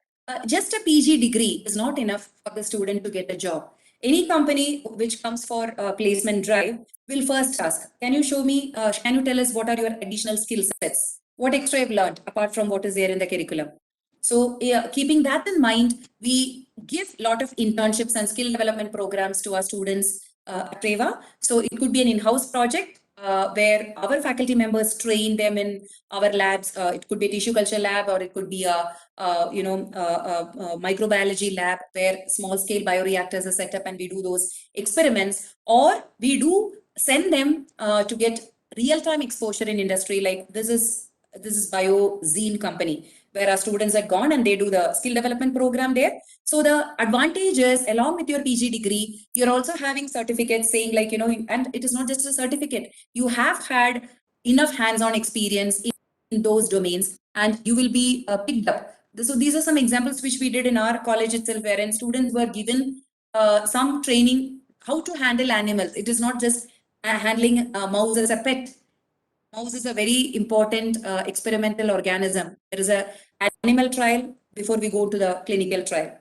Speaker 2: just a PG degree is not enough for the student to get a job. Any company which comes for a placement drive will first ask, can you show me, can you tell us what are your additional skill sets? What extra you've learned apart from what is there in the curriculum? So keeping that in mind, we give a lot of internships and skill development programs to our students at Reva. So it could be an in-house project where our faculty members train them in our labs. It could be a tissue culture lab, or it could be a microbiology lab where small-scale bioreactors are set up and we do those experiments. Or we do send them to get real-time exposure in industry. Like this is BioZine company, where our students had gone and they do the skill development program there. So the advantage is, along with your PG degree, you're also having certificates saying like, and it is not just a certificate, you have had enough hands-on experience in those domains and you will be picked up. So these are some examples which we did in our college itself, wherein students were given some training how to handle animals. It is not just handling a mouse as a pet. Mouse is a very important experimental organism. There is an animal trial before we go to the clinical trial.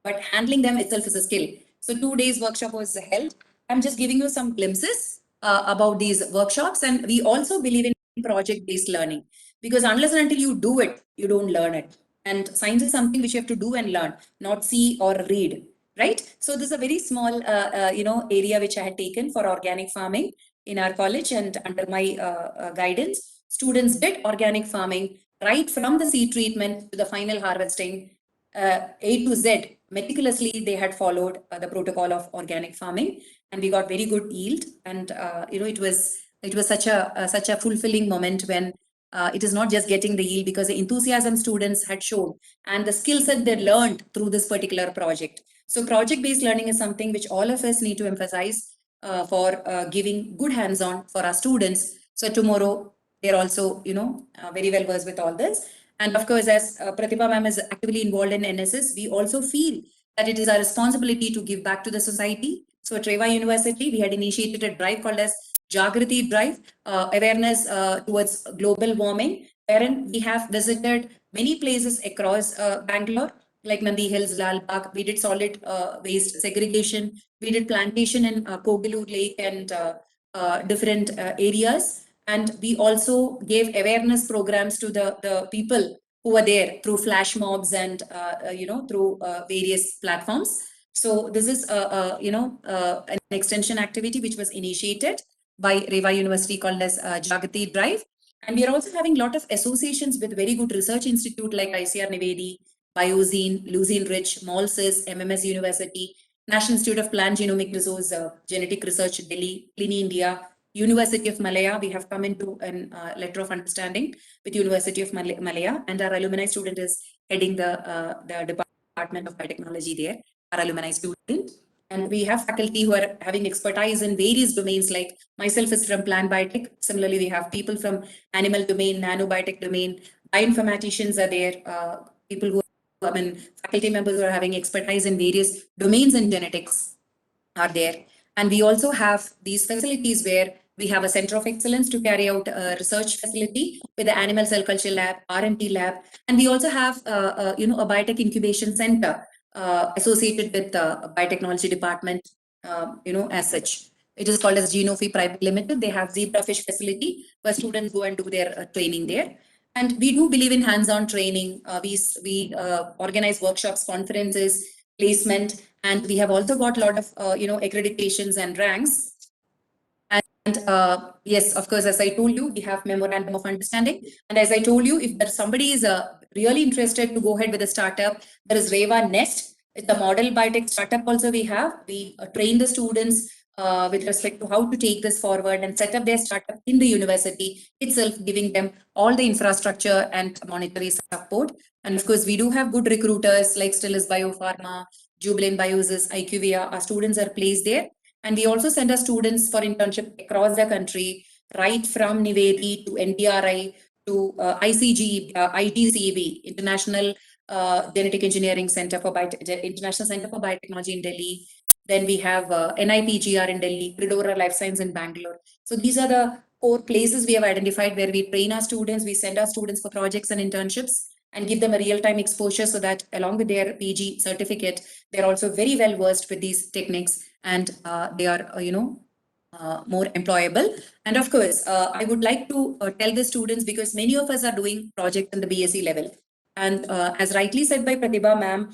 Speaker 2: But handling them itself is a skill. So 2 days workshop was held. I'm just giving you some glimpses about these workshops. And we also believe in project-based learning, because unless and until you do it, you don't learn it. And science is something which you have to do and learn, not see or read, right? So this is a very small, area which I had taken for organic farming in our college, and under my guidance, students did organic farming right from the seed treatment to the final harvesting, A to Z. Meticulously, they had followed the protocol of organic farming, and we got very good yield. And it was such a fulfilling moment when it is not just getting the yield, because the enthusiasm students had shown and the skill set they learned through this particular project. So project-based learning is something which all of us need to emphasize for giving good hands-on for our students. So tomorrow they're also, very well versed with all this. And of course, as Pratibha ma'am is actively involved in NSS, we also feel that it is our responsibility to give back to the society. So at Reva University, we had initiated a drive called as Jagrati Drive, awareness towards global warming, wherein we have visited many places across Bangalore, like Nandi Hills, Lal Bagh. We did solid waste segregation. We did plantation in Kogalur Lake and different areas. And we also gave awareness programs to the people who were there through flash mobs and through various platforms. So this is an extension activity which was initiated by Reva University called as Jagati Drive. And we are also having a lot of associations with very good research institute like ICR Nivedi, Biozine, Leucine Rich, Molsys, MMS University, National Institute of Plant Genomic Resource, Genetic Research, Delhi, Clini India, University of Malaya. We have come into a letter of understanding with University of Malaya, and our alumni student is heading the Department of Biotechnology there, our alumni student. And we have faculty who are having expertise in various domains, like myself is from plant biotech. Similarly, we have people from animal domain, nanobiotech domain, bioinformaticians are there, people who faculty members who are having expertise in various domains in genetics are there. And we also have these facilities where we have a center of excellence to carry out a research facility with the animal cell culture lab, R&D lab. And we also have, a biotech incubation center associated with the biotechnology department, as such. It is called as Genofi Private Limited. They have zebrafish facility where students go and do their training there. And we do believe in hands-on training. We organize workshops, conferences, placement, and we have also got a lot of accreditations and ranks. And yes, of course, as I told you, we have memorandum of understanding. And as I told you, if somebody is really interested to go ahead with a startup, there is Reva Nest. It's a model biotech startup also we have. We train the students with respect to how to take this forward and set up their startup in the university itself, giving them all the infrastructure and monetary support. And of course, we do have good recruiters like Stellis Biopharma, Jubilant Biosys, IQVIA. Our students are placed there. And we also send our students for internship across the country, right from Nivedi to NPRI to ICG, ITCB, International Genetic Engineering Center for International Center for Biotechnology in Delhi. Then we have NIPGR in Delhi, Credora Life Science in Bangalore. So these are the 4 places we have identified where we train our students, we send our students for projects and internships and give them a real-time exposure so that along with their PG certificate, they're also very well versed with these techniques and they are, more employable. And of course, I would like to tell the students, because many of us are doing projects in the BSc level. And as rightly said by Pratibha ma'am,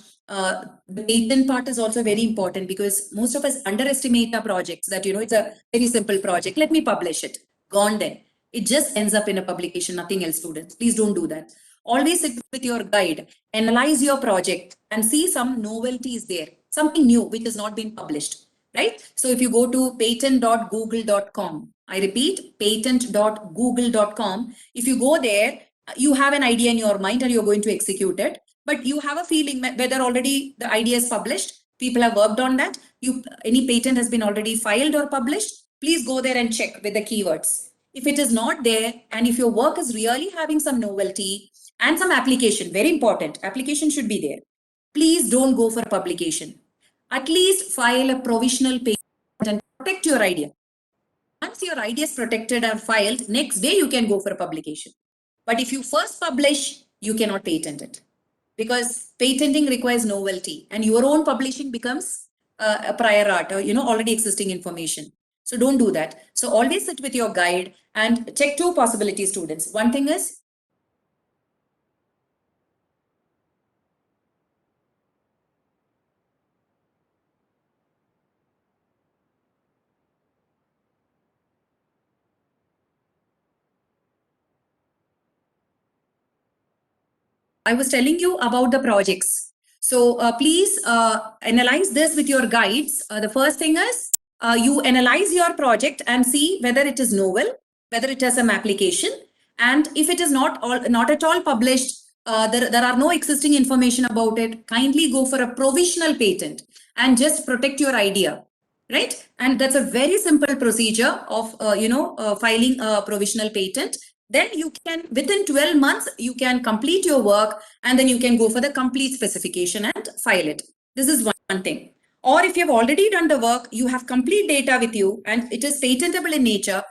Speaker 2: the patent part is also very important because most of us underestimate our projects that, it's a very simple project. Let me publish it. Gone then. It just ends up in a publication, nothing else, students. Please don't do that. Always sit with your guide, analyze your project and see some novelty is there, something new which has not been published, right? So if you go to patent.google.com, I repeat, patent.google.com, if you go there, you have an idea in your mind and you're going to execute it, but you have a feeling whether already the idea is published, people have worked on that, any patent has been already filed or published, please go there and check with the keywords. If it is not there, and if your work is really having some novelty and some application, very important, application should be there, please don't go for publication. At least file a provisional patent and protect your idea. Once your idea is protected and filed, next day you can go for publication. But if you first publish, you cannot patent it because patenting requires novelty and your own publishing becomes a prior art or, already existing information. So don't do that. So always sit with your guide and check 2 possibilities, students. One thing is, I was telling you about the projects. So please analyze this with your guides. The first thing is you analyze your project and see whether it is novel, whether it has some application. And if it is not at all published, there are no existing information about it, kindly go for a provisional patent and just protect your idea, right? And that's a very simple procedure of, filing a provisional patent. then you can, within 12 months, you can complete your work and then you can go for the complete specification and file it. This is one thing. Or if you have already done the work, you have complete data with you and it is patentable in nature,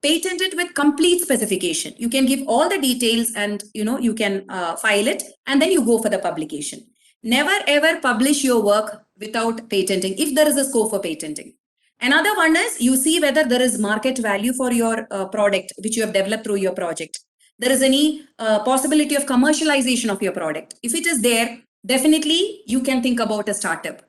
Speaker 2: patent it with complete specification. You can give all the details and you can file it and then you go for the publication. Never ever publish your work without patenting if there is a scope for patenting. Another one is you see whether there is market value for your product which you have developed through your project. There is any possibility of commercialization of your product. If it is there, definitely you can think about a startup.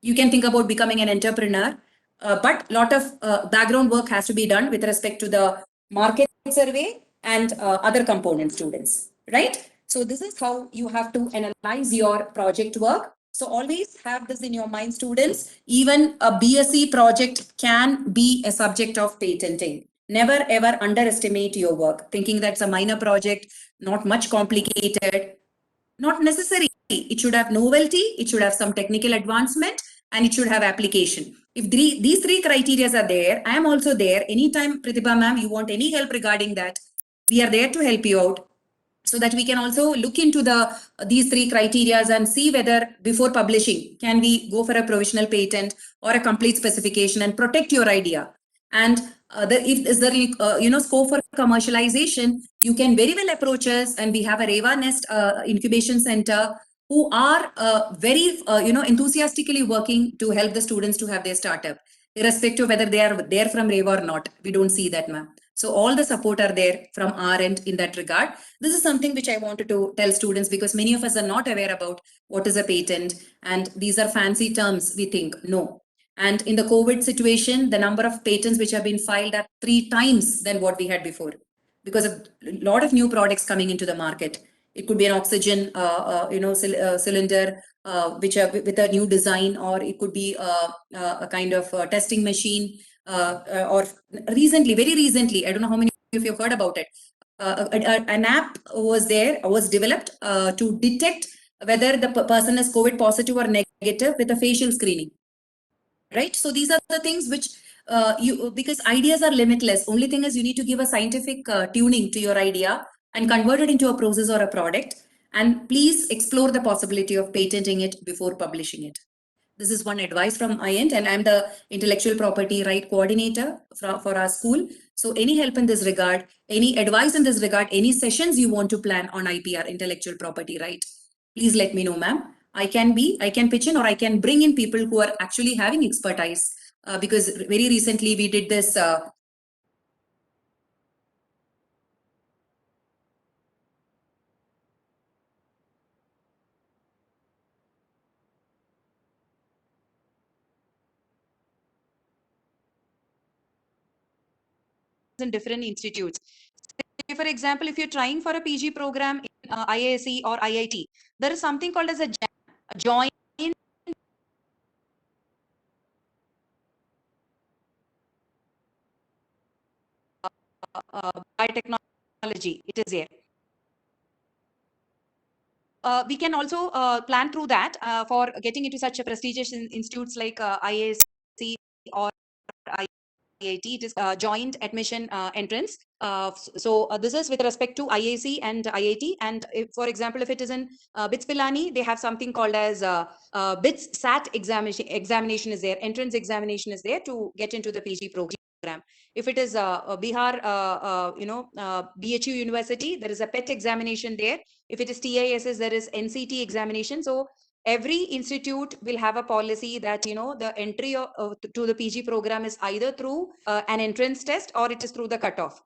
Speaker 2: You can think about becoming an entrepreneur. But a lot of background work has to be done with respect to the market survey and other component students, right? So this is how you have to analyze your project work. So always have this in your mind, students. Even a BSc project can be a subject of patenting. Never ever underestimate your work, thinking that's a minor project, not much complicated. Not necessary. It should have novelty, it should have some technical advancement, and it should have application. If these three criteria are there, I am also there. Anytime, Pratibha ma'am, you want any help regarding that, we are there to help you out, so that we can also look into these three criteria and see whether before publishing, can we go for a provisional patent or a complete specification and protect your idea. And if is there scope for commercialization, you can very well approach us, and we have a Reva Nest incubation center who are very enthusiastically working to help the students to have their startup, irrespective of whether they are there from Reva or not. We don't see that, ma'am. So all the support are there from our end in that regard. This is something which I wanted to tell students, because many of us are not aware about what is a patent, and these are fancy terms, we think. No. And in the COVID situation, the number of patents which have been filed are 3 times than what we had before, because of a lot of new products coming into the market. It could be an oxygen cylinder which are with a new design, or it could be a kind of testing machine, or very recently, I don't know how many of you have heard about it. An app was developed to detect whether the person is COVID positive or negative with a facial screening. Right? So these are the things which because ideas are limitless. Only thing is you need to give a scientific tuning to your idea and convert it into a process or a product. And please explore the possibility of patenting it before publishing it. This is one advice from my end, and I'm the intellectual property right coordinator for our school. So any help in this regard, any advice in this regard, any sessions you want to plan on IPR, intellectual property right, please let me know, ma'am. I can pitch in, or I can bring in people who are actually having expertise, because very recently we did this
Speaker 3: in different institutes. Say, for example, if you're trying for a PG program in IISc or IIT, there is something called as a JAM, a joint biotechnology. It is here. We can also plan through that for getting into such a prestigious institutes like IISc or IIT. It is joint admission entrance. So this is with respect to IISc and IIT. And if, for example, if it is in BITS Pilani, they have something called as BITS SAT examination is there, entrance examination is there to get into the PG program. If it is Bihar, BHU University, there is a PET examination there. If it is TISS, there is NCT examination. So every institute will have a policy that the entry to the PG program is either through an entrance test or it is through the cutoff,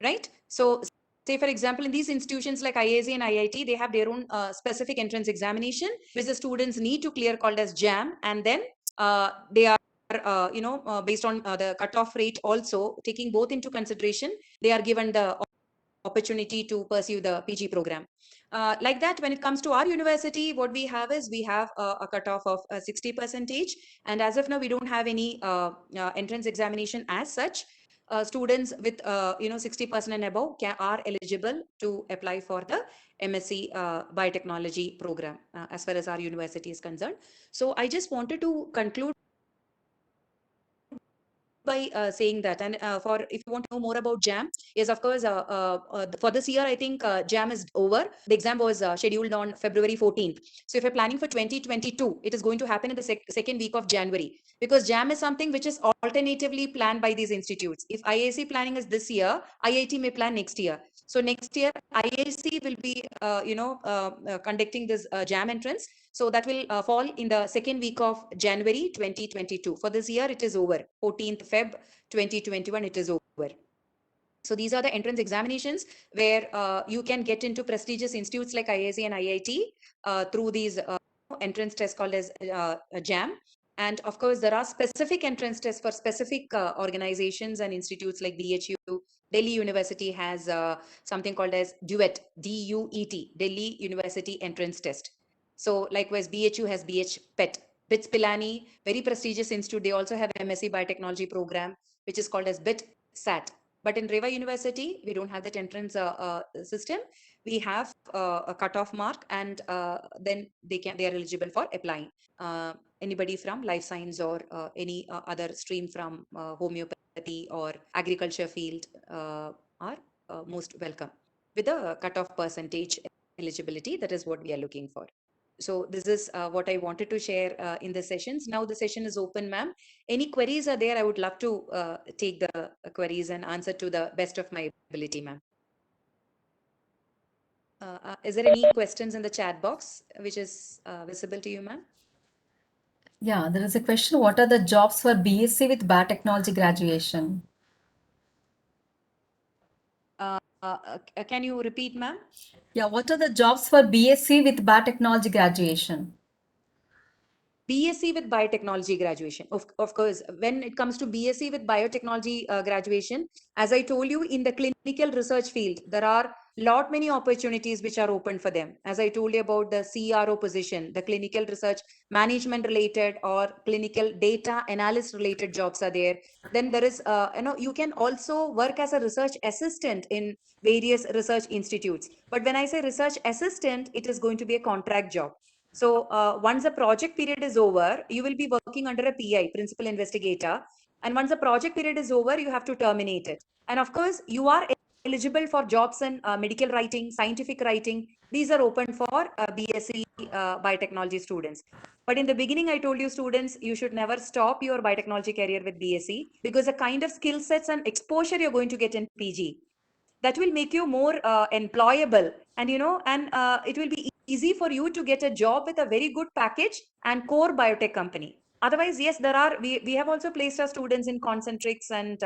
Speaker 3: right? So say, for example, in these institutions like IISc and IIT, they have their own specific entrance examination which the students need to clear, called as JAM, and then they are based on the cutoff rate also, taking both into consideration, they are given the opportunity to pursue the PG program. Like that, when it comes to our university, what we have is we have a cutoff of 60%, and as of now, we don't have any entrance examination as such. Students with 60% and above are eligible to apply for the MSc biotechnology program as far as our university is concerned. So I just wanted to conclude by saying that. And for if you want to know more about JAM, yes, of course, for this year, I think JAM is over. The exam was scheduled on February 14th. So if you're planning for 2022, it is going to happen in the second week of January, because JAM is something which is alternatively planned by these institutes. If IISc planning is this year, IIT may plan next year. So next year, IISc will be, conducting this JAM entrance. So that will fall in the second week of January 2022. For this year, it is over. 14th Feb 2021, it is over. So these are the entrance examinations where you can get into prestigious institutes like IISc and IIT through these entrance tests called as JAM. And of course, there are specific entrance tests for specific organizations and institutes like BHU. Delhi University has something called as DUET, DUET, Delhi University Entrance Test. So likewise, BHU has BH PET. BITS Pilani, very prestigious institute. They also have MSc Biotechnology program, which is called as BIT SAT. But in Reva University, we don't have that entrance system. We have a cutoff mark, and then they are eligible for applying. Anybody from life science or any other stream from homeopathy or agriculture field are most welcome with a cutoff percentage eligibility. That is what we are looking for. So this is what I wanted to share in the sessions. Now the session is open, ma'am. Any queries are there? I would love to take the queries and answer to the best of my ability, ma'am. Is there any questions in the chat box which is visible to you, ma'am?
Speaker 1: Yeah, there is a question. What are the jobs for BSc with biotechnology graduation?
Speaker 3: Can you repeat, ma'am?
Speaker 1: Yeah, what are the jobs for BSc with biotechnology graduation?
Speaker 3: BSc with biotechnology graduation. Of course, when it comes to BSc with biotechnology graduation, as I told you, in the clinical research field, there are many opportunities which are open for them. As I told you about the CRO position, the clinical research management related or clinical data analyst related jobs are there. Then there is, you can also work as a research assistant in various research institutes. But when I say research assistant, it is going to be a contract job. So once the project period is over, you will be working under a PI, principal investigator. And once the project period is over, you have to terminate it. And of course, you are eligible for jobs in medical writing, scientific writing. These are open for BSc biotechnology students. But in the beginning, I told you students, you should never stop your biotechnology career with BSc, because the kind of skill sets and exposure you're going to get in PG, that will make you more employable, and it will be easy for you to get a job with a very good package and core biotech company. Otherwise, yes, we have also placed our students in Concentrix and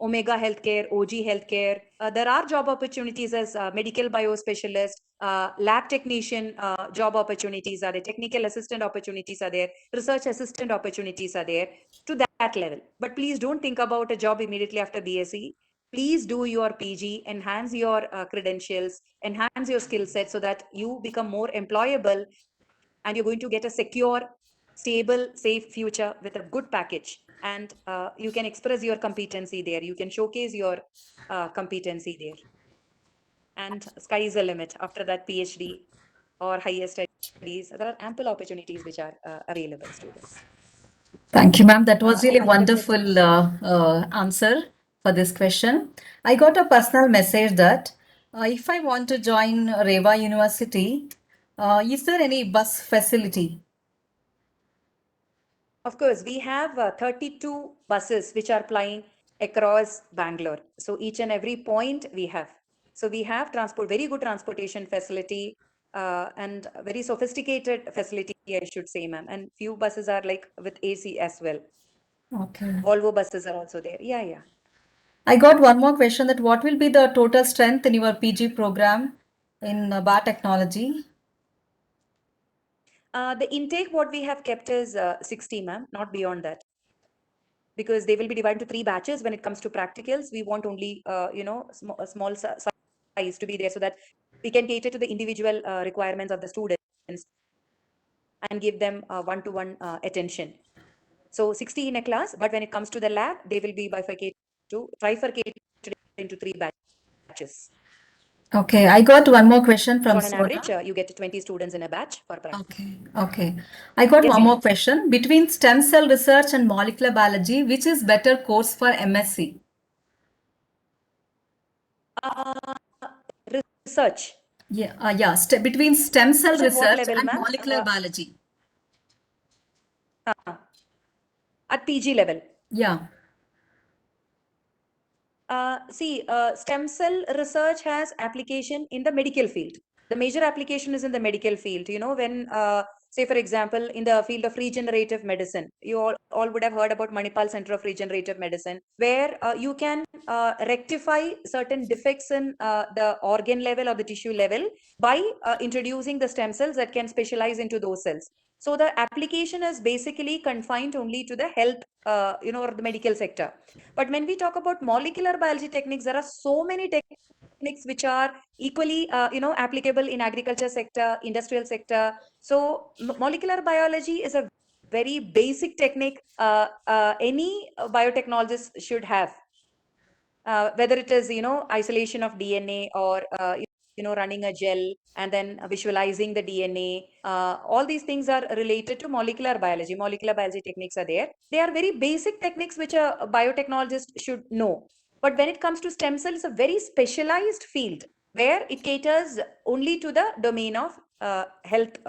Speaker 3: Omega Healthcare, OG Healthcare. There are job opportunities as medical bio specialist, lab technician job opportunities are there, technical assistant opportunities are there, research assistant opportunities are there to that level. But please don't think about a job immediately after BSc. Please do your PG, enhance your credentials, enhance your skill set so that you become more employable, and you're going to get a secure, stable, safe future with a good package. And you can express your competency there. You can showcase your competency there. And sky is the limit. After that, PhD or higher studies, there are ample opportunities which are available, students.
Speaker 1: Thank you, ma'am. That was
Speaker 3: I
Speaker 1: really a
Speaker 3: hope that was-
Speaker 1: wonderful answer for this question. I got a personal message that if I want to join Reva University, is there any bus facility?
Speaker 3: Of course, we have 32 buses which are plying across Bangalore. So each and every point we have. So we have very good transportation facility and very sophisticated facility, I should say, ma'am. And few buses are like with AC as well.
Speaker 1: Okay.
Speaker 3: Volvo buses are also there. Yeah, yeah.
Speaker 1: I got one more question, that what will be the total strength in your PG program in biotechnology?
Speaker 3: The intake what we have kept is 60, ma'am, not beyond that. Because they will be divided into 3 batches. When it comes to practicals, we want only, a small size to be there so that we can cater to the individual requirements of the students and give them one-to-one attention. So 60 in a class, but when it comes to the lab, they will be trifurcated into 3 batches.
Speaker 1: Okay, I got one more question from
Speaker 3: On an
Speaker 1: Sona.
Speaker 3: average, you get 20 students in a batch per practice.
Speaker 1: Okay. I got
Speaker 3: Yes,
Speaker 1: one more
Speaker 3: ma'am.
Speaker 1: question. Between stem cell research and molecular biology, which is better course for MSc?
Speaker 3: Research.
Speaker 1: Between stem cell
Speaker 3: At what
Speaker 1: research
Speaker 3: level,
Speaker 1: and
Speaker 3: ma'am?
Speaker 1: molecular biology.
Speaker 3: At PG level.
Speaker 1: Yeah.
Speaker 3: See, stem cell research has application in the medical field. The major application is in the medical field. You know, when, say, for example, in the field of regenerative medicine, you all would have heard about Manipal Center of Regenerative Medicine, where you can rectify certain defects in the organ level or the tissue level by introducing the stem cells that can specialize into those cells. So the application is basically confined only to the health, or the medical sector. But when we talk about molecular biology techniques, there are so many techniques which are equally, applicable in agriculture sector, industrial sector. So molecular biology is a very basic technique any biotechnologist should have. Whether it is, isolation of DNA or, running a gel and then visualizing the DNA. All these things are related to molecular biology. Molecular biology techniques are there. They are very basic techniques which a biotechnologist should know. But when it comes to stem cell, it's a very specialized field where it caters only to the domain of health,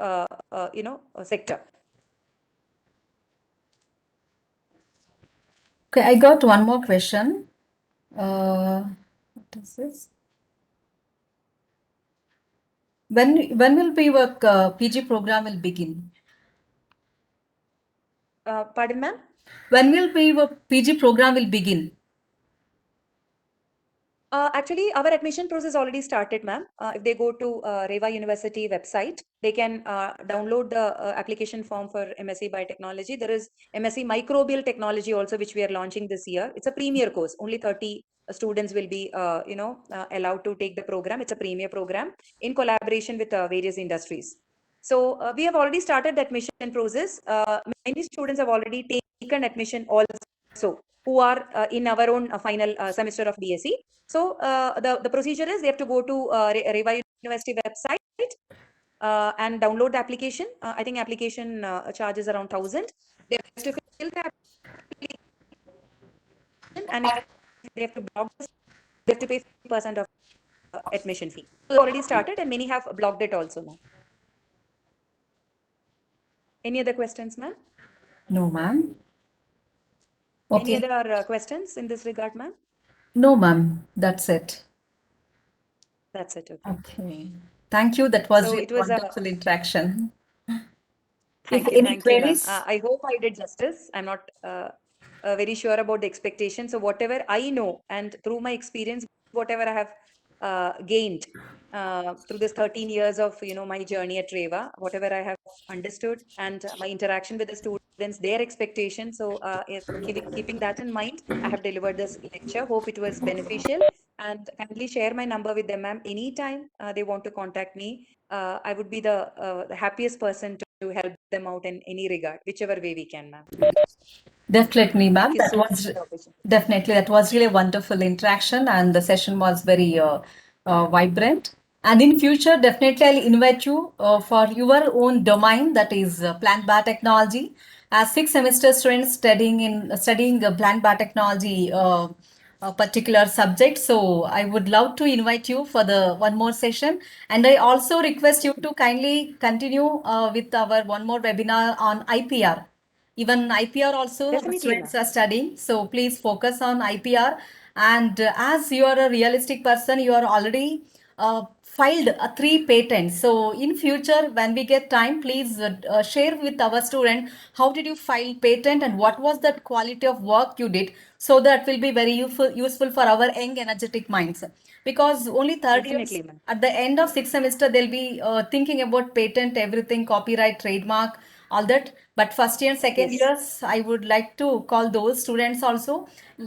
Speaker 3: sector.
Speaker 1: Okay, I got one more question. What is this? When will be your PG program will begin?
Speaker 3: Pardon, ma'am?
Speaker 1: When will be your PG program will begin?
Speaker 3: Actually, our admission process already started, ma'am. If they go to Reva University website, they can download the application form for MSc Biotechnology. There is MSc Microbial Technology also, which we are launching this year. It's a premier course. Only 30 students will be, allowed to take the program. It's a premier program in collaboration with various industries. So we have already started the admission process. Many students have already taken admission also, who are in our own final semester of BSc. So the procedure is they have to go to Reva University website and download the application. I think application charges around 1,000. They have to fill the application, and if they have to block this, they have to pay 50% of admission fee. So already started, and many have blocked it also now. Any other questions, ma'am?
Speaker 1: No, ma'am.
Speaker 3: Any
Speaker 1: Okay.
Speaker 3: other questions in this regard, ma'am?
Speaker 1: No, ma'am. That's it.
Speaker 3: That's it. Okay.
Speaker 1: Okay. Thank you. That was
Speaker 3: So
Speaker 1: a
Speaker 3: it was a
Speaker 1: wonderful interaction. If
Speaker 3: Thank you.
Speaker 1: any
Speaker 3: Thank you, ma'am.
Speaker 1: queries,
Speaker 3: I hope I did justice. I'm not very sure about the expectation. So whatever I know and through my experience, whatever I have gained through this 13 years of, my journey at Reva, whatever I have understood and my interaction with the students, their expectations. So if keeping that in mind, I have delivered this lecture. Hope it was beneficial, and kindly share my number with them, ma'am. Anytime they want to contact me, I would be the happiest person to help them out in any regard, whichever way we can, ma'am.
Speaker 1: definitely, ma'am.
Speaker 3: Thank you
Speaker 1: That
Speaker 3: so much
Speaker 1: was
Speaker 3: for the opportunity.
Speaker 1: definitely that was really a wonderful interaction, and the session was very vibrant. And in future, definitely I'll invite you for your own domain, that is plant biotechnology. As 6 semester students studying plant biotechnology, a particular subject. So I would love to invite you for the one more session. And I also request you to kindly continue with our one more webinar on IPR. Even IPR also our
Speaker 3: Definitely,
Speaker 1: students
Speaker 3: ma'am.
Speaker 1: are studying. So please focus on IPR. And as you are a realistic person, you are already filed 3 patents. So in future, when we get time, please share with our student how did you file patent and what was that quality of work you did, so that will be very useful for our young energetic minds. Because only third years,
Speaker 3: Definitely, ma'am.
Speaker 1: at the end of 6 semester, they'll be thinking about patent, everything, copyright, trademark, all that. But first year and second
Speaker 3: Yes.
Speaker 1: years, I would like to call those students also,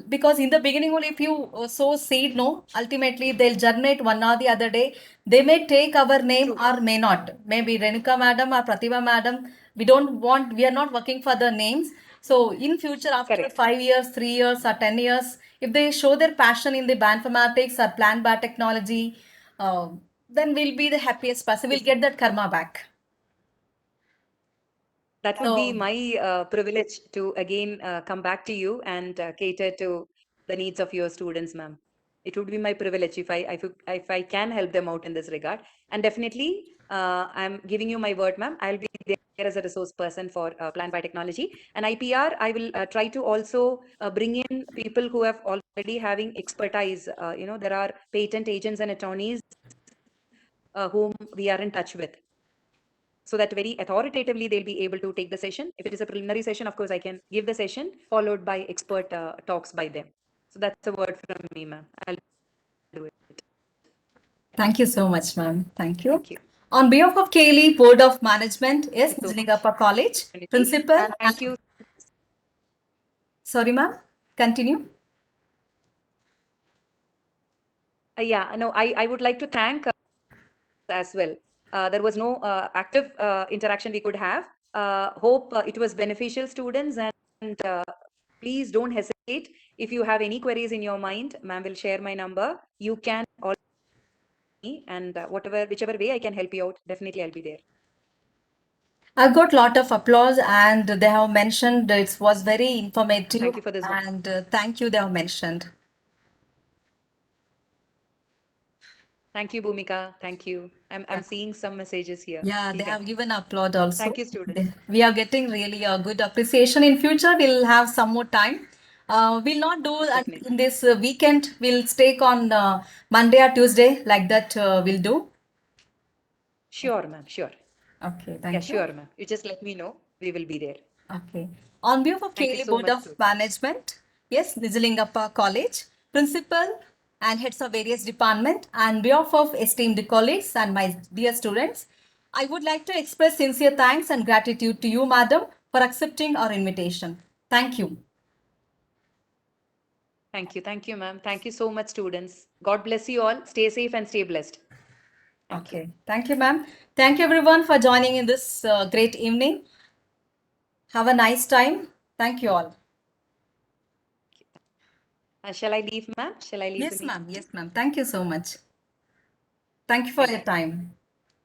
Speaker 1: because in the beginning only, if you sow seed, no, ultimately they'll germinate one or the other day. They may take our name
Speaker 3: True.
Speaker 1: or may not. Maybe Renuka madam or Pratibha madam. We are not working for the names. So in future, after
Speaker 3: Correct.
Speaker 1: 5 years, 3 years, or 10 years, if they show their passion in the bioinformatics or plant biotechnology, then we'll be the happiest person. We'll get that karma back.
Speaker 3: That would be
Speaker 1: So-
Speaker 3: my privilege to again come back to you and cater to the needs of your students, ma'am. It would be my privilege if I can help them out in this regard. And definitely, I'm giving you my word, ma'am. I'll be there as a resource person for Plan Biotechnology. And IPR, I will try to also bring in people who have already having expertise. There are patent agents and attorneys whom we are in touch with, so that very authoritatively they'll be able to take the session. If it is a preliminary session, of course, I can give the session followed by expert talks by them. So that's a word from me, ma'am. I'll do it.
Speaker 1: Thank you so much, ma'am. Thank you.
Speaker 3: Thank you.
Speaker 1: On behalf of Kaylee Board of Management, yes,
Speaker 3: Thank you so
Speaker 1: Nijlingappa College,
Speaker 3: much.
Speaker 1: Principal.
Speaker 3: And thank you.
Speaker 1: Sorry, ma'am. Continue.
Speaker 3: Yeah, no, I would like to thank as well. There was no active interaction we could have. Hope it was beneficial, students, and please don't hesitate. If you have any queries in your mind, ma'am will share my number. You can call me, and whichever way I can help you out, definitely I'll be there.
Speaker 1: I've got lot of applause, and they have mentioned it was very informative.
Speaker 3: Thank you for this.
Speaker 1: And thank you, they have mentioned.
Speaker 3: Thank you, Bhumika. Thank you. I'm seeing some messages here.
Speaker 1: Yeah, they
Speaker 3: Okay.
Speaker 1: have given applaud also.
Speaker 3: Thank you, students.
Speaker 1: We are getting really a good appreciation. In future, we'll have some more time. We'll not do
Speaker 3: Definitely.
Speaker 1: in this weekend. We'll stay on Monday or Tuesday, like that. We'll do.
Speaker 3: Sure, ma'am. Sure.
Speaker 1: Okay, thank
Speaker 3: Yeah,
Speaker 1: you.
Speaker 3: sure, ma'am. You just let me know. We will be there.
Speaker 1: Okay. On behalf of
Speaker 3: Thank you
Speaker 1: Kaylee
Speaker 3: so
Speaker 1: Board
Speaker 3: much,
Speaker 1: of
Speaker 3: students.
Speaker 1: Management, yes, Nijlingappa College, Principal and heads of various departments, and behalf of esteemed colleagues and my dear students, I would like to express sincere thanks and gratitude to you, madam, for accepting our invitation. Thank you.
Speaker 3: Thank you. Thank you, ma'am. Thank you so much, students. God bless you all. Stay safe and stay blessed. Thank you.
Speaker 1: Okay. Thank you, ma'am. Thank you, everyone, for joining in this great evening. Have a nice time. Thank you all.
Speaker 3: Shall I leave, ma'am? Shall I leave
Speaker 1: Yes,
Speaker 3: the
Speaker 1: ma'am.
Speaker 3: meeting?
Speaker 1: Yes, ma'am. Thank you so much. Thank you for your time.